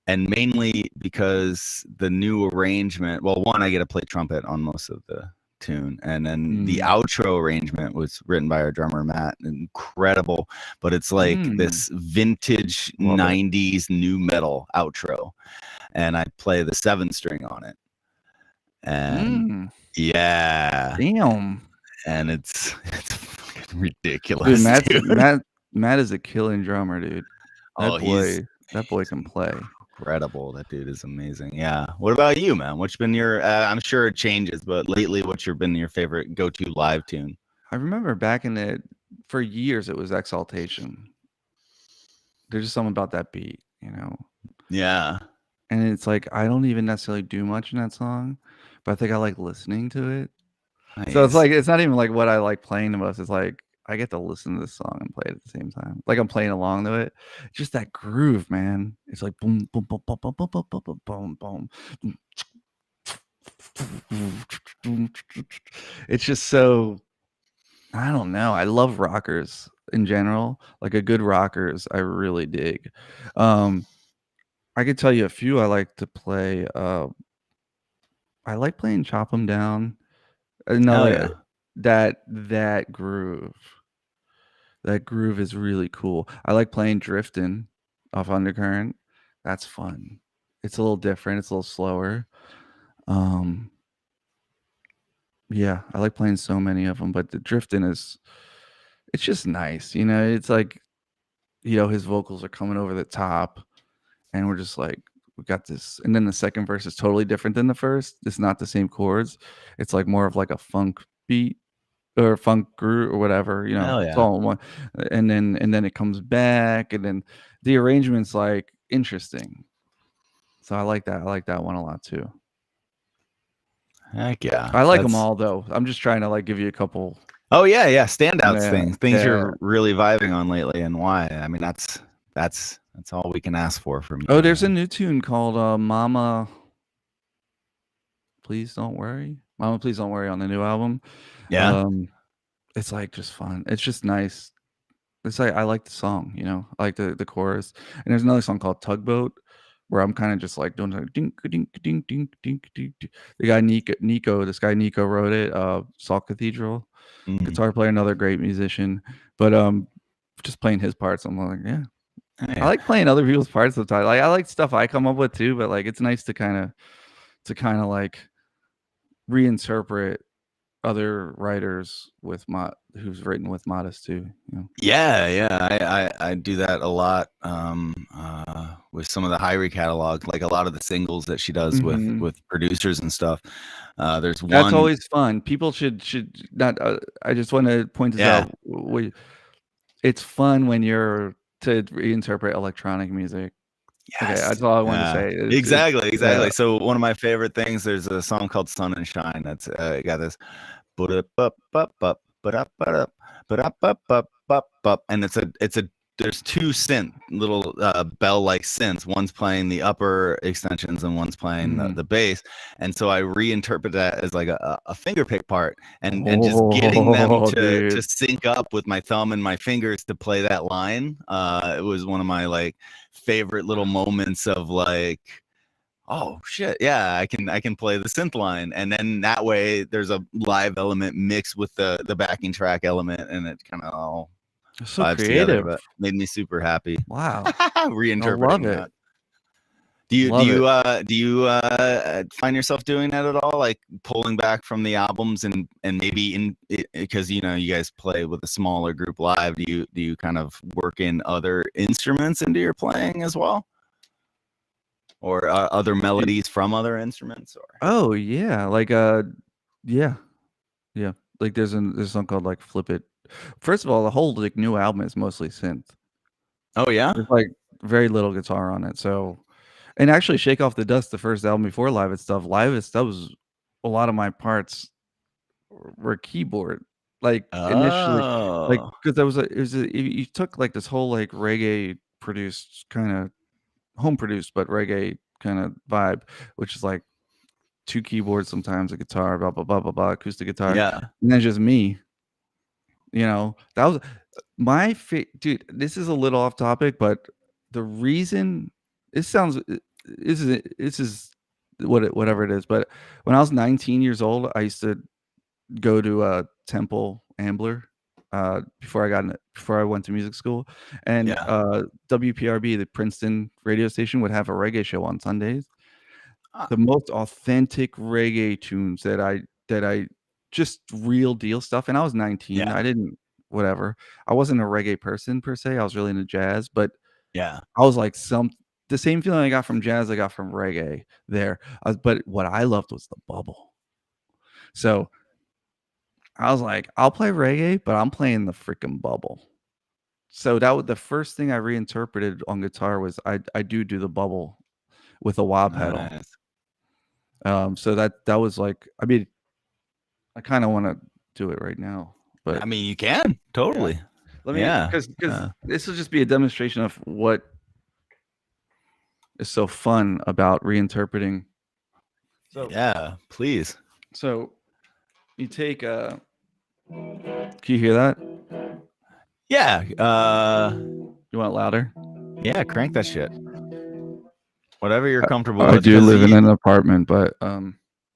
And mainly because the new arrangement, well, one, I get to play trumpet on most of the tune, and then the outro arrangement was written by our drummer Matt. Incredible, but it's like this vintage 90s new metal outro, and I play the 7-string on it. And yeah, damn, and it's fucking ridiculous. Dude, Matt is a killing drummer, dude. That boy can play. Incredible. That dude is amazing. Yeah. What about you, man? What's been your I'm sure it changes, but lately what's been your favorite go-to live tune? I remember back in for years it was Exaltation. There's just something about that beat, Yeah. And it's like, I don't even necessarily do much in that song, but I think I like listening to it. Nice. So it's like, it's not even like what I like playing the most. It's like, I get to listen to this song and play it at the same time. Like I'm playing along to it. Just that groove, man. It's like boom, boom, boom, boom, boom, boom, boom, boom, boom, boom, boom. It's just so, I don't know. I love rockers in general. Like a good rockers, I really dig. I could tell you a few I like to play. I like playing Chop 'Em Down. Hell Another yeah. that groove. That groove is really cool. I like playing Driftin' off Undercurrent. That's fun. It's a little different. It's a little slower. Yeah, I like playing so many of them, but the Driftin' it's just nice. It's like, his vocals are coming over the top and we're just like, we got this. And then the second verse is totally different than the first. It's not the same chords. It's like more of like a funk beat or funk groove or whatever, Hell it's yeah. all in one. And then it comes back, and then the arrangement's like interesting. So I like that. I like that one a lot too. Heck yeah. I like them all though. I'm just trying to like give you a couple. Oh yeah, yeah. Standouts Yeah, things yeah. you're really vibing on lately, and why? I mean, that's all we can ask for from you. Oh, there's a new tune called Mama Please Don't Worry. Mama Please Don't Worry on the new album. Yeah. It's like just fun. It's just nice. It's like I like the song, I like the chorus. And there's another song called Tugboat where I'm kind of just like doing like dink dink dink dink dink dink. The guy Nico wrote it, Salt Cathedral, guitar player, another great musician. But just playing his parts, I'm like, yeah. I like playing other people's parts sometimes. Like I like stuff I come up with too, but like it's nice to kind of like reinterpret other writers who's written with Modest too. Yeah, I do that a lot with some of the Hyrie catalog, like a lot of the singles that she does with producers and stuff. There's one that's always fun. People should not. I just want to point this out. It's fun when you're to reinterpret electronic music. Yes. Okay, that's all I wanted to say. Exactly. Yeah. So one of my favorite things, there's a song called Sun and Shine that's got this and it's a there's two little bell-like synths. One's playing the upper extensions and one's playing the bass. And so I reinterpret that as like a finger pick part and just getting them to sync up with my thumb and my fingers to play that line. It was one of my like favorite little moments of like, oh shit, yeah, I can play the synth line, and then that way there's a live element mixed with the backing track element, and it kind of all vibes together. But made me super happy. Wow. Reinterpreting that. Do you find yourself doing that at all, like pulling back from the albums and maybe because you guys play with a smaller group live, do you kind of work in other instruments into your playing as well? Or other melodies from other instruments? Or oh yeah, like yeah, like there's a song called like Flip It. First of all, the whole like new album is mostly synth. Oh yeah, there's like very little guitar on it. So, and actually, Shake Off the Dust, the first album before Live It Stuff, was a lot of my parts were keyboard. Like initially, like because you took like this whole like reggae produced kind of home produced but reggae kind of vibe, which is like two keyboards, sometimes a guitar, blah blah blah blah blah, acoustic guitar, and then just me. That was my dude. This is a little off topic, but the reason this is whatever it is. But when I was 19 years old, I used to go to Temple Ambler before I went to music school, and WPRB, the Princeton radio station, would have a reggae show on Sundays. The most authentic reggae tunes that I just real deal stuff. And I was 19. I didn't whatever. I wasn't a reggae person per se. I was really into jazz, but I was like the same feeling I got from jazz I got from reggae there. But what I loved was the bubble. So I was like, I'll play reggae, but I'm playing the freaking bubble. So that was the first thing I reinterpreted on guitar was I do the bubble with a wah pedal. So that was like, I mean, I kind of want to do it right now. But I mean, you can totally. Let me, because this will just be a demonstration of what is so fun about reinterpreting. So yeah, please. So you take can you hear that? Yeah. You want it louder? Yeah, crank that shit. Whatever you're comfortable with. I do live in an apartment, but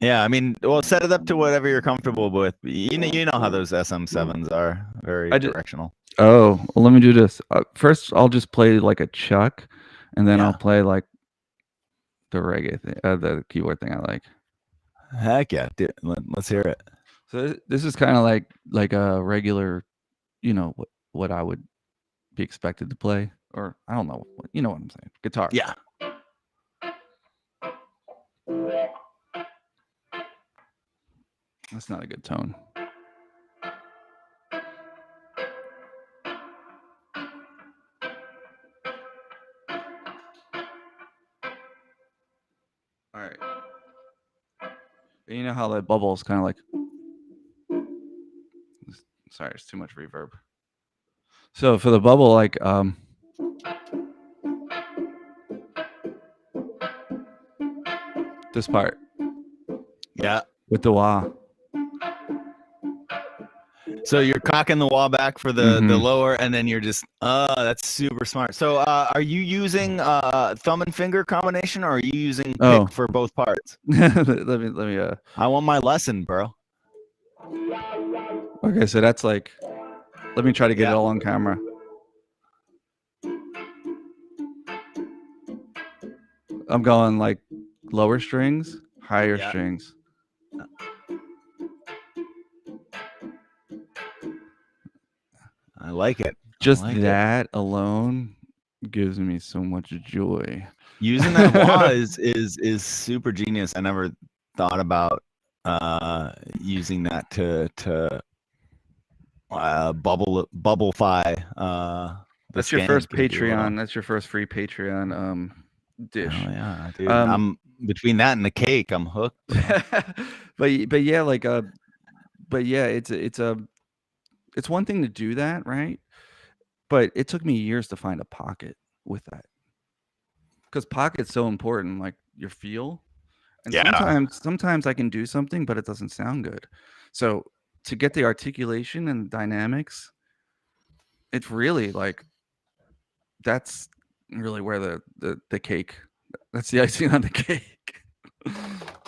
yeah, I mean, well, set it up to whatever you're comfortable with. You know how those SM7s are, very directional. Oh, well, let me do this. First, I'll just play like a Chuck, and then I'll play like the reggae thing, the keyboard thing I like. Heck yeah, dude, let's hear it. So this is kind of like a regular, you know, what I would be expected to play, or I don't know, you know what I'm saying? Guitar. Yeah. That's not a good tone. All right. You know how that bubble is kind of like. Sorry, it's too much reverb. So for the bubble, like this part. Yeah. With the wah. So you're cocking the wah back for the lower, and then you're just that's super smart. So are you using thumb and finger combination, or are you using pick for both parts? let me I want my lesson, bro. Okay, so that's like, let me try to get it all on camera. I'm going like lower strings, higher strings. I like it. Just like that alone gives me so much joy. Using that wah is super genius. I never thought about using that to bubblefy. That's your first Patreon. That's your first free Patreon dish. Oh yeah, dude. I'm between that and the cake, I'm hooked. but yeah, like but yeah, it's one thing to do that, right? But it took me years to find a pocket with that, because pocket's so important, like your feel. And sometimes I can do something, but it doesn't sound good. So to get the articulation and dynamics, it's really like, that's really where the cake, that's the icing on the cake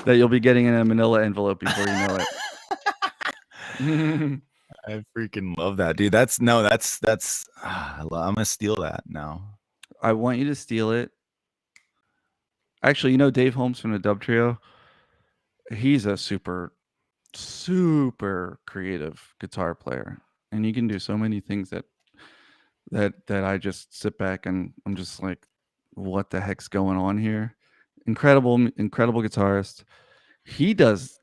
that you'll be getting in a manila envelope before you know it. I freaking love that, dude. I'm gonna steal that now. I want you to steal it. Actually, you know Dave Holmes from the Dub Trio? He's a super creative guitar player, and he can do so many things that I just sit back and I'm just like, what the heck's going on here? Incredible guitarist. He does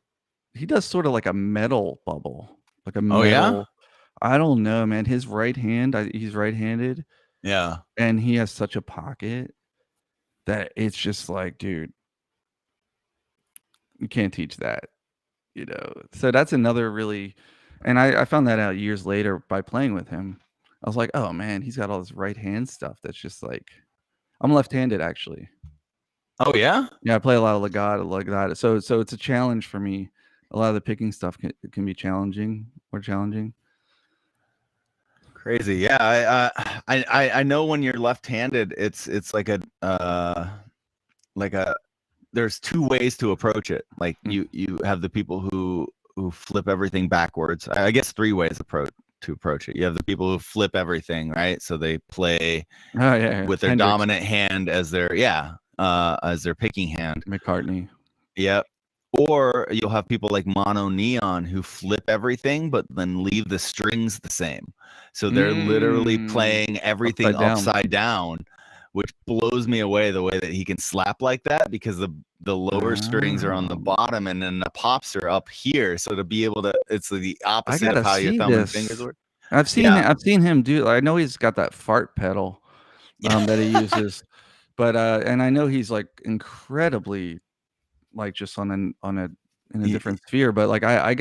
sort of like a metal bubble, like a metal. Yeah? I don't know, man. His right hand, he's right-handed. Yeah. And he has such a pocket that it's just like, dude, you can't teach that, you know? So that's another really, and I found that out years later by playing with him. I was like, oh man, he's got all this right hand stuff that's just like, I'm left-handed actually. Oh yeah? Yeah, I play a lot of legato like that. So it's a challenge for me. A lot of the picking stuff can be challenging. Crazy. Yeah, I know when you're left-handed, it's like there's two ways to approach it. Like you have the people who flip everything backwards. I guess three ways to approach it. You have the people who flip everything, right? So they play with their dominant hand as their picking hand. McCartney. Yep. Or you'll have people like Mono Neon who flip everything but then leave the strings the same. So they're literally playing everything upside down, which blows me away, the way that he can slap like that, because the lower strings are on the bottom and then the pops are up here. So to be able to, it's the opposite of how your thumb and fingers work. I've seen him do. I know he's got that fart pedal that he uses, but and I know he's like incredibly, like just on a in a different sphere. But like I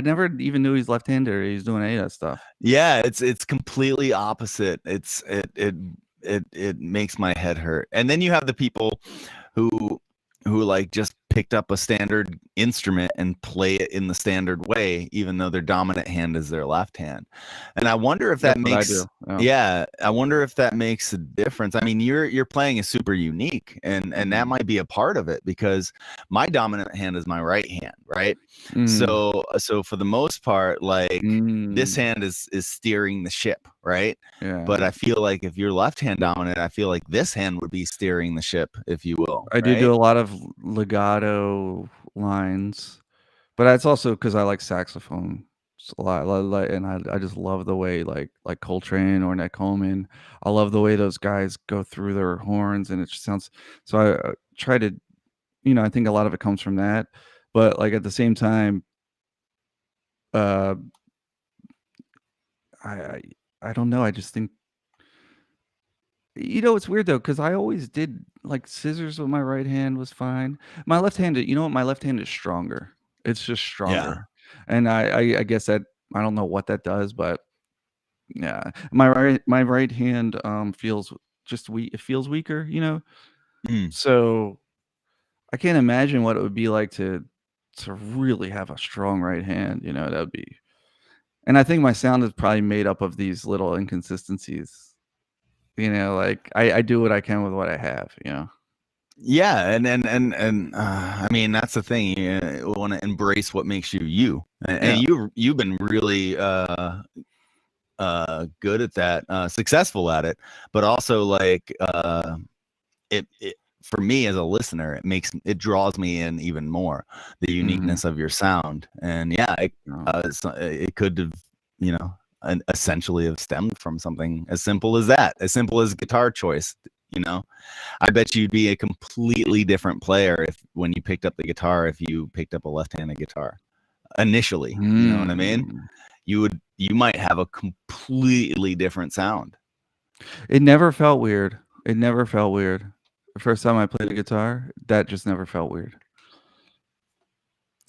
never even knew he's left-handed or he's doing any of that stuff. Yeah, it's completely opposite. It makes my head hurt. And then you have the people who like just picked up a standard instrument and play it in the standard way, even though their dominant hand is their left hand. And I wonder if that That's what I makes do. Yeah. I wonder if that makes a difference. I mean, your playing is super unique, and that might be a part of it, because my dominant hand is my right hand, right? So for the most part, like this hand is steering the ship, right? Yeah. But I feel like if you're left hand dominant, I feel like this hand would be steering the ship, if you will. I do a lot of legato lines, but that's also because I like saxophone a lot, and I just love the way like Coltrane or Nick Coleman. I love the way those guys go through their horns, and it just sounds. So I try to, I think a lot of it comes from that, but like at the same time, I don't know. I just think, it's weird though, because I always did like scissors with my right hand was fine. My left hand, what? My left hand is stronger. It's just stronger, and I guess that I don't know what that does, but yeah, my right hand feels just weak. It feels weaker, So I can't imagine what it would be like to really have a strong right hand. That would be. And I think my sound is probably made up of these little inconsistencies. Like I do what I can with what I have. Yeah, and I mean, that's the thing. You want to embrace what makes you you, and you've been really good at that, successful at it, but also like it for me as a listener, it draws me in even more, the uniqueness of your sound. And it could have, essentially have stemmed from something as simple as that, as simple as guitar choice. I bet you'd be a completely different player when you picked up the guitar, if you picked up a left-handed guitar initially. You know what I mean? You might have a completely different sound. It never felt weird. The first time I played the guitar, that just never felt weird.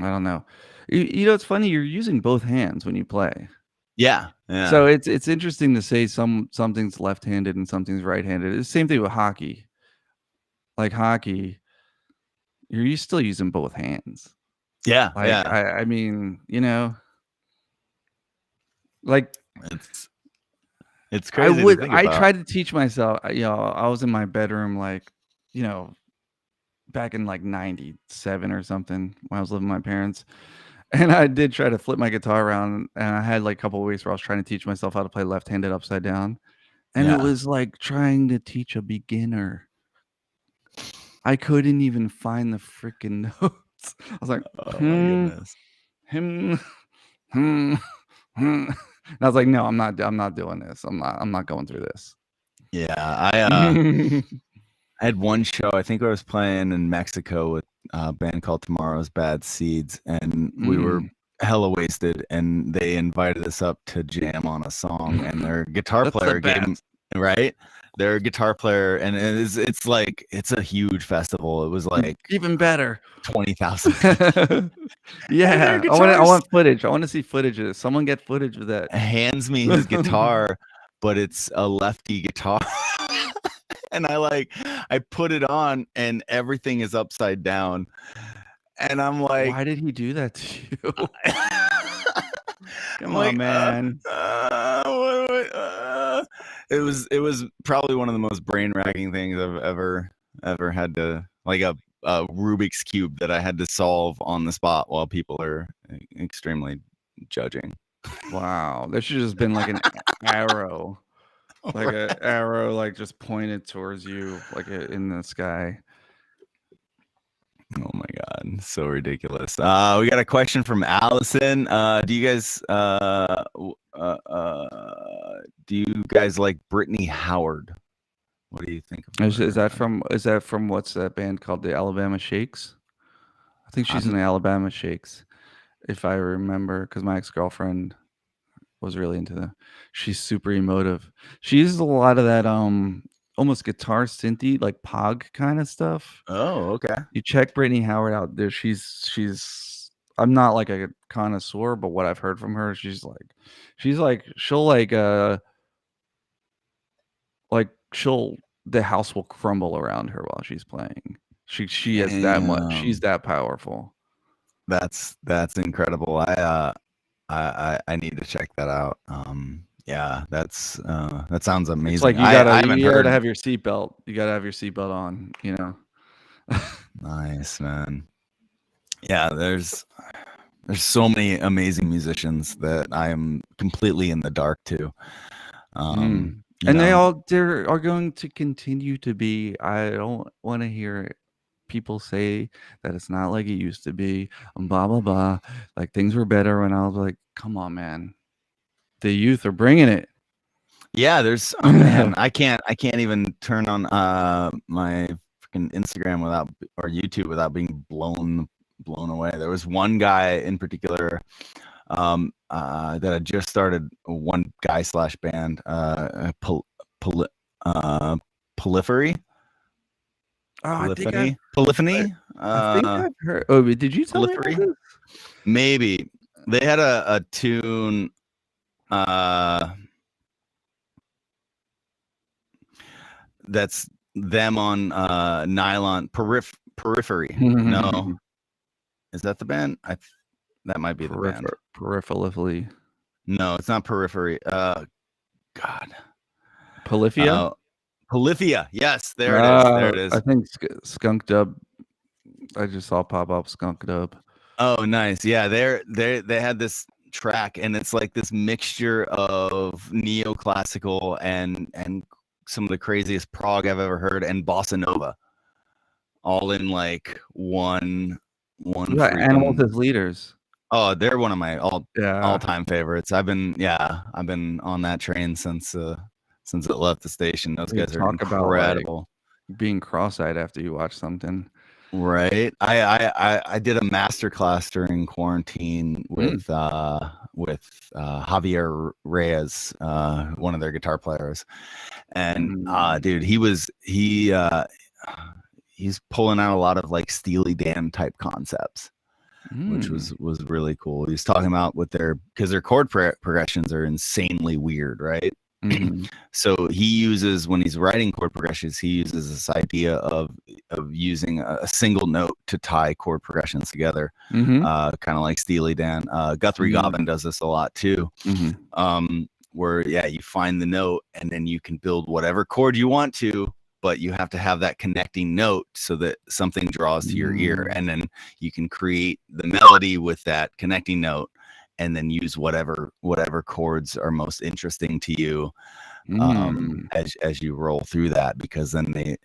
I don't know. It's funny. You're using both hands when you play. Yeah. So it's interesting to say something's left-handed and something's right-handed. It's the same thing with hockey. Like hockey, you're still using both hands. Yeah. Like I mean, like it's crazy. I tried to teach myself. I was in my bedroom, like, back in like 97 or something when I was living with my parents. And I did try to flip my guitar around, and I had like a couple of weeks where I was trying to teach myself how to play left-handed upside down. And it was like trying to teach a beginner. I couldn't even find the freaking notes. I was like, oh my goodness. And I was like, no, I'm not doing this. I'm not going through this. Yeah, I had one show. I think I was playing in Mexico with a band called Tomorrow's Bad Seeds, and we were hella wasted, and they invited us up to jam on a song, and their guitar player their guitar player, and it's like, it's a huge festival. It was like even better, 20,000. Yeah, I want footage. I want to see footage of this. Someone get footage of that. Hands me his guitar, but it's a lefty guitar. And I put it on, and everything is upside down. And I'm like, why did he do that to you? Come on, man. It was probably one of the most brain racking things I've ever had to, like a Rubik's Cube that I had to solve on the spot while people are extremely judging. Wow. There should have just been like an arrow. Like an arrow, like just pointed towards you, like in the sky. Oh my God, so ridiculous. We got a question from Allison. Do you guys like Brittany Howard? What do you think of her? Is that from what's that band called, the Alabama Shakes? I think she's in the Alabama Shakes, if I remember, because my ex-girlfriend was really into that. She's super emotive. She uses a lot of that almost guitar synthy, like Pog kind of stuff. Oh, okay. You check Brittany Howard out there. She's I'm not like a connoisseur, but what I've heard from her, she's like she'll the house will crumble around her while she's playing. She has that much. She's that powerful. That's incredible. I need to check that out. Yeah, that sounds amazing. It's like you gotta have your seatbelt. You gotta have your seatbelt on. You know. Nice, man. Yeah, there's so many amazing musicians that I am completely in the dark to. And they are going to continue to be. I don't want to hear people say that it's not like it used to be. Blah blah blah. Like things were better when I was like, come on, man. The youth are bringing it. Yeah, there's man, I can't even turn on my freaking Instagram or YouTube without being blown away. There was one guy in particular that had just started, one guy / band, Polyphony. Polyphony. I think I've heard. Oh, did you tell me about this? Maybe they had a tune. That's them on Nylon Periphery. No, is that the band? That might be the band. Peripherally. No, it's not Periphery. God. Polyphia. Polyphia. Yes, there it is. There it is. I think Skunk Dub. I just saw pop up Skunk Dub. Oh, nice. Yeah, they had this track, and it's like this mixture of neoclassical and some of the craziest prog I've ever heard, and bossa nova, all in like one. Animals as Leaders. Oh, they're one of my all-time favorites. I've been on that train since it left the station. Those guys are incredible. About, like, being cross-eyed after you watch something. Right. I did a master class during quarantine with Javier Reyes, one of their guitar players, and dude, he's pulling out a lot of like Steely Dan type concepts, which was really cool. He's talking about because their chord progressions are insanely weird, right? So he uses, when he's writing chord progressions, he uses this idea of using a single note to tie chord progressions together, kind of like Steely Dan. Guthrie Govan does this a lot too, where you find the note and then you can build whatever chord you want to, but you have to have that connecting note so that something draws to your ear, and then you can create the melody with that connecting note, and then use whatever chords are most interesting to you as you roll through that, because then they,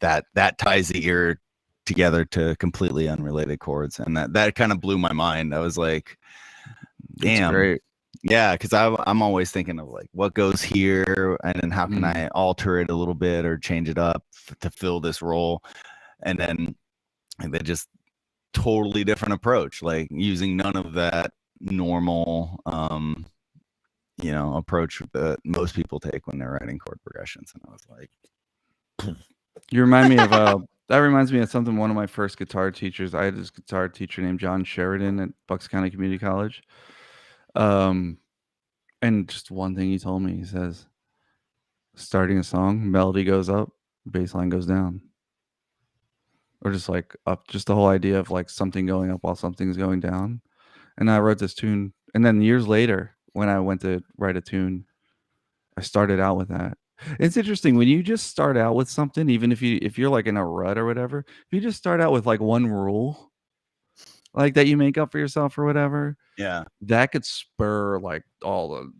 that ties the ear together to completely unrelated chords, and that kind of blew my mind. I was like, damn. That's great. Yeah, because I'm always thinking of like what goes here, and then how can I alter it a little bit or change it up to fill this role, and then they just totally different approach, like using none of that normal approach that most people take when they're writing chord progressions. And I was like, you remind me of that reminds me of something one of my first guitar teachers. I had this guitar teacher named John Sheridan at Bucks County Community College, and just one thing he told me, he says, starting a song, melody goes up, bass line goes down, or just like up, just the whole idea of like something going up while something's going down. And I wrote this tune, and then years later, when I went to write a tune, I started out with that. It's interesting when you just start out with something, even if you're like in a rut or whatever, if you just start out with like one rule, like that you make up for yourself or whatever, that could spur like all the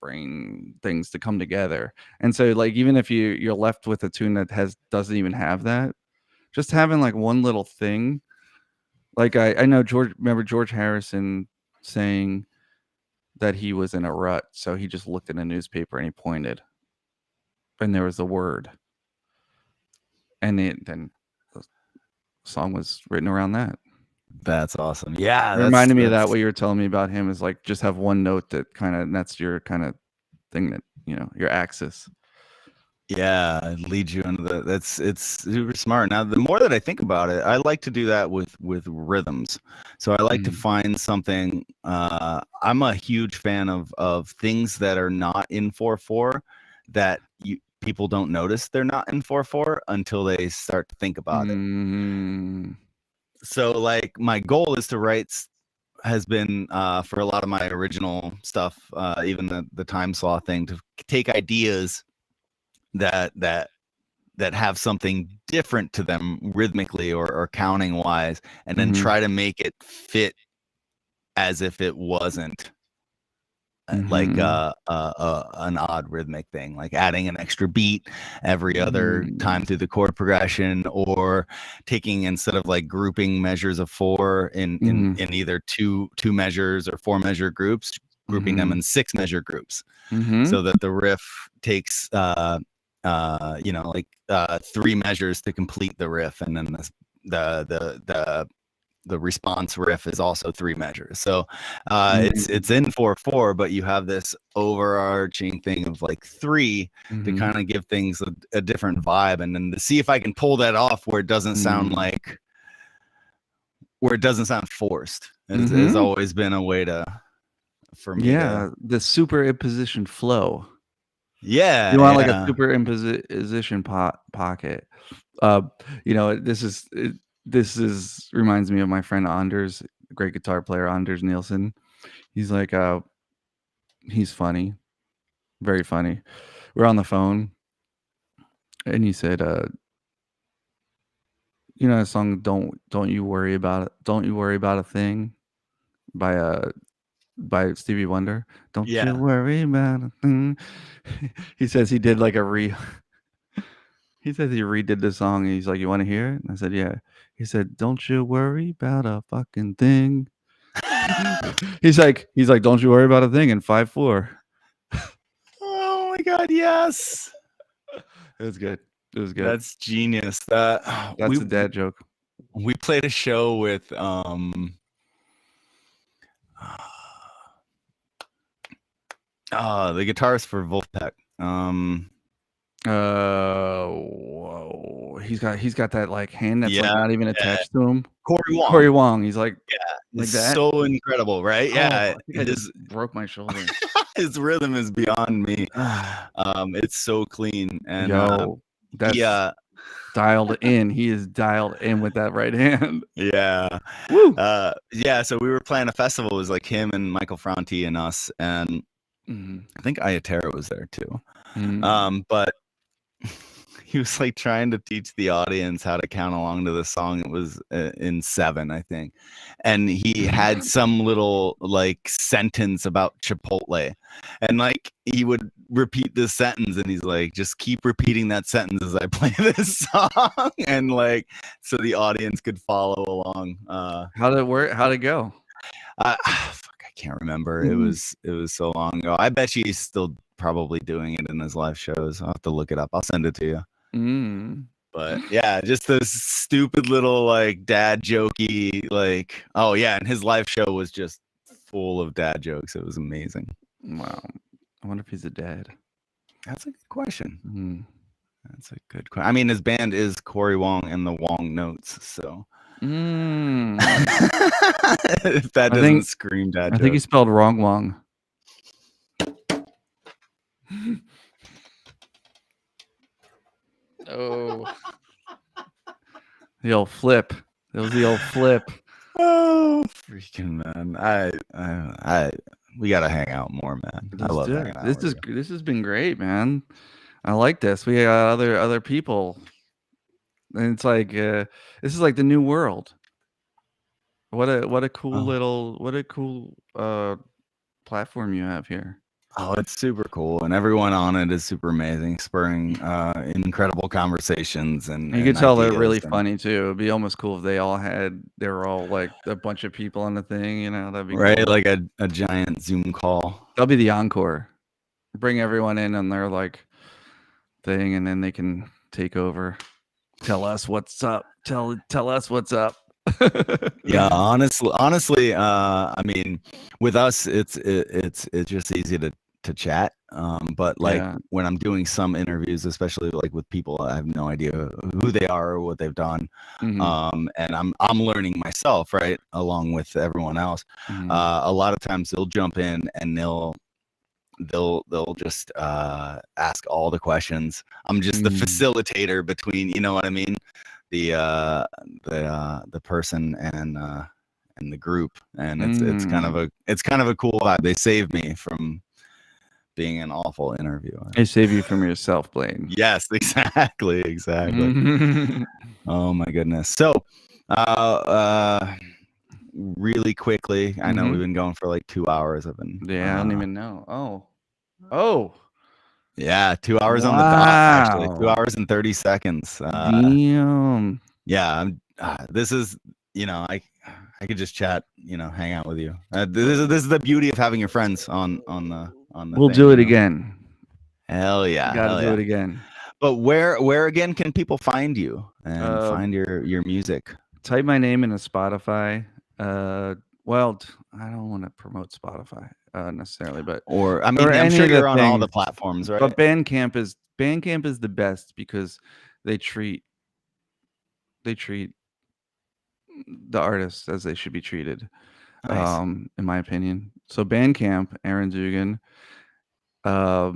brain things to come together. And so like even if you're left with a tune that doesn't even have that, just having like one little thing. Like I know remember George Harrison saying that he was in a rut, so he just looked in a newspaper and he pointed, and there was a word, and then the song was written around that. That's awesome. Yeah, it reminded me of that. What you were telling me about him is like just have one note that that's your kind of thing, that your axis. Yeah, it leads you into it's super smart. Now, the more that I think about it, I like to do that with rhythms. So I like to find something. I'm a huge fan of things that are not in 4/4 that people don't notice they're not in 4/4 until they start to think about it. So like my goal is to write has been for a lot of my original stuff, even the time slaw thing, to take ideas that have something different to them rhythmically or counting wise, and then try to make it fit as if it wasn't like an odd rhythmic thing, like adding an extra beat every other time through the chord progression, or taking, instead of like grouping measures of 4 in either two measures or 4 measure groups, grouping them in 6 measure groups, so that the riff takes 3 measures to complete the riff, and then the response riff is also 3 measures. So it's in 4/4, but you have this overarching thing of like 3 to kind of give things a different vibe, and then to see if I can pull that off where it doesn't sound like, where it doesn't sound forced. Has always been a way for me. Yeah, the superimposition flow. Yeah, you want like a superimposition pocket. This reminds me of my friend Anders, great guitar player, Anders Nielsen. He's like, he's funny, very funny. We're on the phone, and he said, a song, don't you worry about it, don't you worry about a thing, by Stevie Wonder. Don't you worry about a thing. He says he did like he says he redid the song, and he's like, you want to hear it? And I said, yeah. He said, don't you worry about a fucking thing. he's like, don't you worry about a thing in 5/4. Oh my God, yes. It was good. That's genius. That's a dad joke. We played a show with the guitarist for Wolfpack. Whoa. He's got that like hand that's like not even attached to him. Corey Wong. He's like, like that. So incredible, right? I think I just broke my shoulder. His rhythm is beyond me. It's so clean, and that's dialed in. He is dialed in with that right hand. Yeah. Woo. So we were playing a festival. It was like him and Michael Franti and us, and I think Ayatera was there too. But he was like trying to teach the audience how to count along to the song. It was in 7, I think. And he had some little like sentence about Chipotle, and like he would repeat this sentence, and he's like, just keep repeating that sentence as I play this song. And like, so the audience could follow along. How did it work? How'd it go? I can't remember. It was so long ago. I bet he's still probably doing it in his live shows. I'll have to look it up. I'll send it to you. But yeah, just this stupid little like dad jokey, like, oh yeah, and his live show was just full of dad jokes. It was amazing. Wow. I wonder if he's a dad. That's a good question. That's a good question. I mean, his band is Corey Wong and the Wong Notes, so if that doesn't scream dad joke. I think he spelled wrong Wong. Oh, the old flip. It was the old flip. Oh, freaking man! We gotta hang out more, man. I love hanging out. This has been great, man. I like this. We got other people, and it's like this is like the new world. What a cool platform you have here. Oh, it's super cool, and everyone on it is super amazing, spurring incredible conversations, and you can tell they're really funny too. It'd be almost cool if they were all like a bunch of people on the thing, that'd be right, cool. like a giant Zoom call. That'll be the encore. Bring everyone in on their like thing, and then they can take over. Tell us what's up. Tell us what's up. Yeah, honestly, I mean, with us, it's just easy to to chat. But like Yeah. when I'm doing some interviews, especially like with people I have no idea who they are or what they've done, Mhm. and I'm learning myself, right, along with everyone else. Mhm. A lot of times they'll jump in and they'll just ask all the questions. I'm just the facilitator between, you know what I mean, the person and the group, and it's kind of a cool vibe. They save me from being an awful interviewer. They save you from yourself, Blaine. Yes, exactly. Oh my goodness. So really quickly, I know we've been going for like 2 hours. I've been Yeah, I don't even know. Oh. Yeah, 2 hours on the dot, actually. 2 Wow. hours and 30 seconds. Damn. Yeah, this is, I could just chat, hang out with you. This is the beauty of having your friends on the We'll thing, do it again. Hell yeah, Gotta hell do yeah. it again. But where again can people find you and find your music? Type my name into Spotify. Well, I don't want to promote Spotify necessarily, but Or I mean, or I'm any sure of the you're on all the things. platforms, right? But Bandcamp is the best because they treat the artists as they should be treated. Nice. In my opinion. So Bandcamp, Aaron Dugan. Yeah,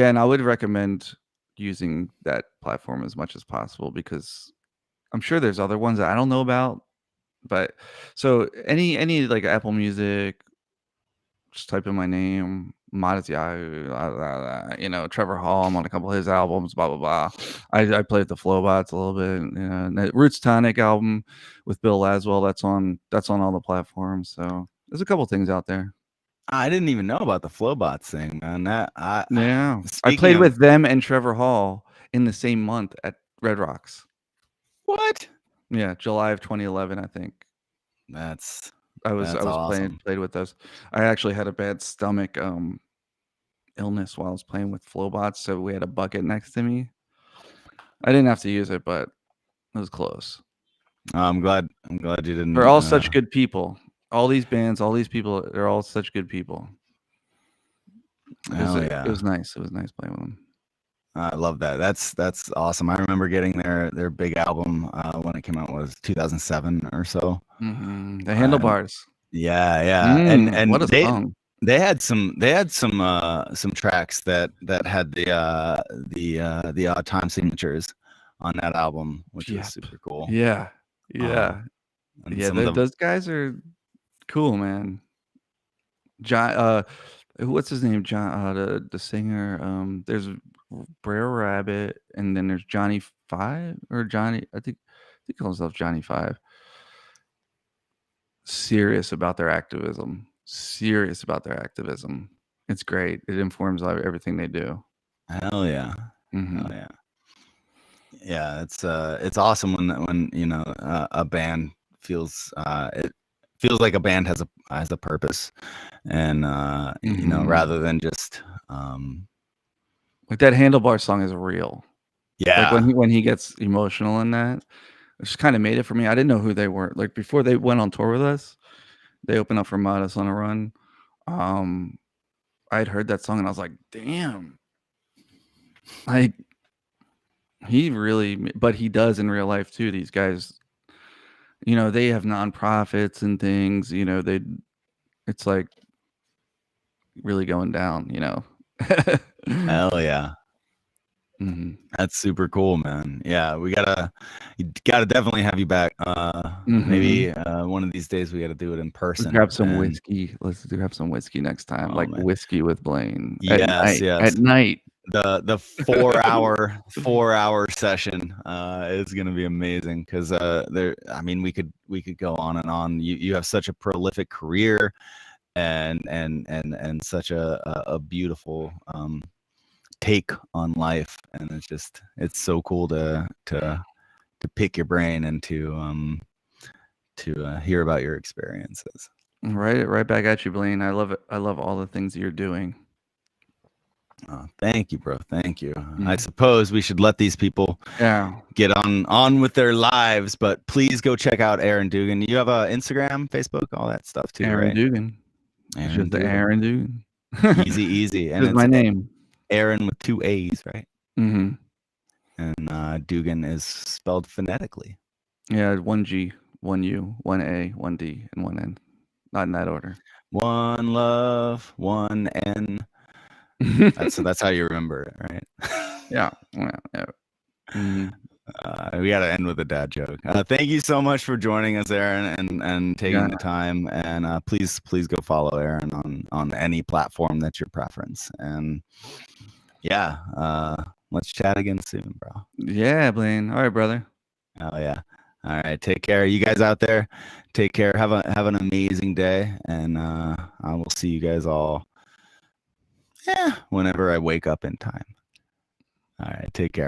and I would recommend using that platform as much as possible because I'm sure there's other ones that I don't know about. But so any like Apple Music, just type in my name, Matisyahu, Trevor Hall. I'm on a couple of his albums, blah blah blah. I played the Flowbots a little bit. And the Roots Tonic album with Bill Laswell. That's on all the platforms. So there's a couple things out there. I didn't even know about the Flowbots thing, man. Yeah, I Speaking played of with them and Trevor Hall in the same month at Red Rocks. what? Yeah, July of 2011, I think. That's I was awesome. played with those. I actually had a bad stomach illness while I was playing with Flowbots, so we had a bucket next to me. I didn't have to use it, but it was close. I'm glad you didn't. They're all such good people. All these bands, all these people, they're all such good people. Hell yeah. It was nice. It was nice playing with them. I love that. That's awesome. I remember getting their big album when it came out was 2007 or so. The Handlebars. Yeah. And what a song. they had some tracks that had the odd time signatures on that album, which was super cool. Yeah. Those guys are cool, man. John, what's his name? John, the singer. There's Brer Rabbit, and then there's Johnny Five or Johnny. I think he calls himself Johnny Five. Serious about their activism. It's great. It informs everything they do. Hell yeah. Hell yeah. Yeah, it's awesome when a band feels it feels like a band has a purpose, and rather than just like that Handlebar song is real. Yeah. Like when he gets emotional in that, it just kind of made it for me. I didn't know who they were. Like before they went on tour with us, they opened up for Modest on a Run. I'd heard that song and I was like, damn. Like he really, but he does in real life too. These guys, they have nonprofits and things, it's like really going down, Hell yeah. That's super cool, man. Yeah, we gotta definitely have you back. Maybe one of these days we gotta do it in person. Grab some whiskey. Let's grab some whiskey next time, like man. Whiskey with Blaine. Yes. At night. The 4 hour session is gonna be amazing because we could go on and on. You have such a prolific career and such a beautiful take on life, and it's so cool to pick your brain and to hear about your experiences. Right back at you, Blaine. I love it. I love all the things you're doing. Thank you, bro. Thank you. I suppose we should let these people get on with their lives, but please go check out Aaron Dugan. You have a Instagram, Facebook, all that stuff too, Aaron right? Dugan. Aaron Dugan. Easy. And It's my name. Aaron with 2 A's, right? Mm-hmm. And Dugan is spelled phonetically. Yeah, 1 G, 1 U, 1 A, 1 D, and 1 N. Not in that order. 1 love, 1 N. That's how you remember it, right? Yeah. Mm-hmm. We got to end with a dad joke. Thank you so much for joining us, Aaron, and taking the time. And please go follow Aaron on any platform that's your preference. And yeah, let's chat again soon, bro. Yeah, Blaine. All right, brother. Oh yeah. All right. Take care. You guys out there, take care. Have an amazing day, and I will see you guys all whenever I wake up in time. All right. Take care.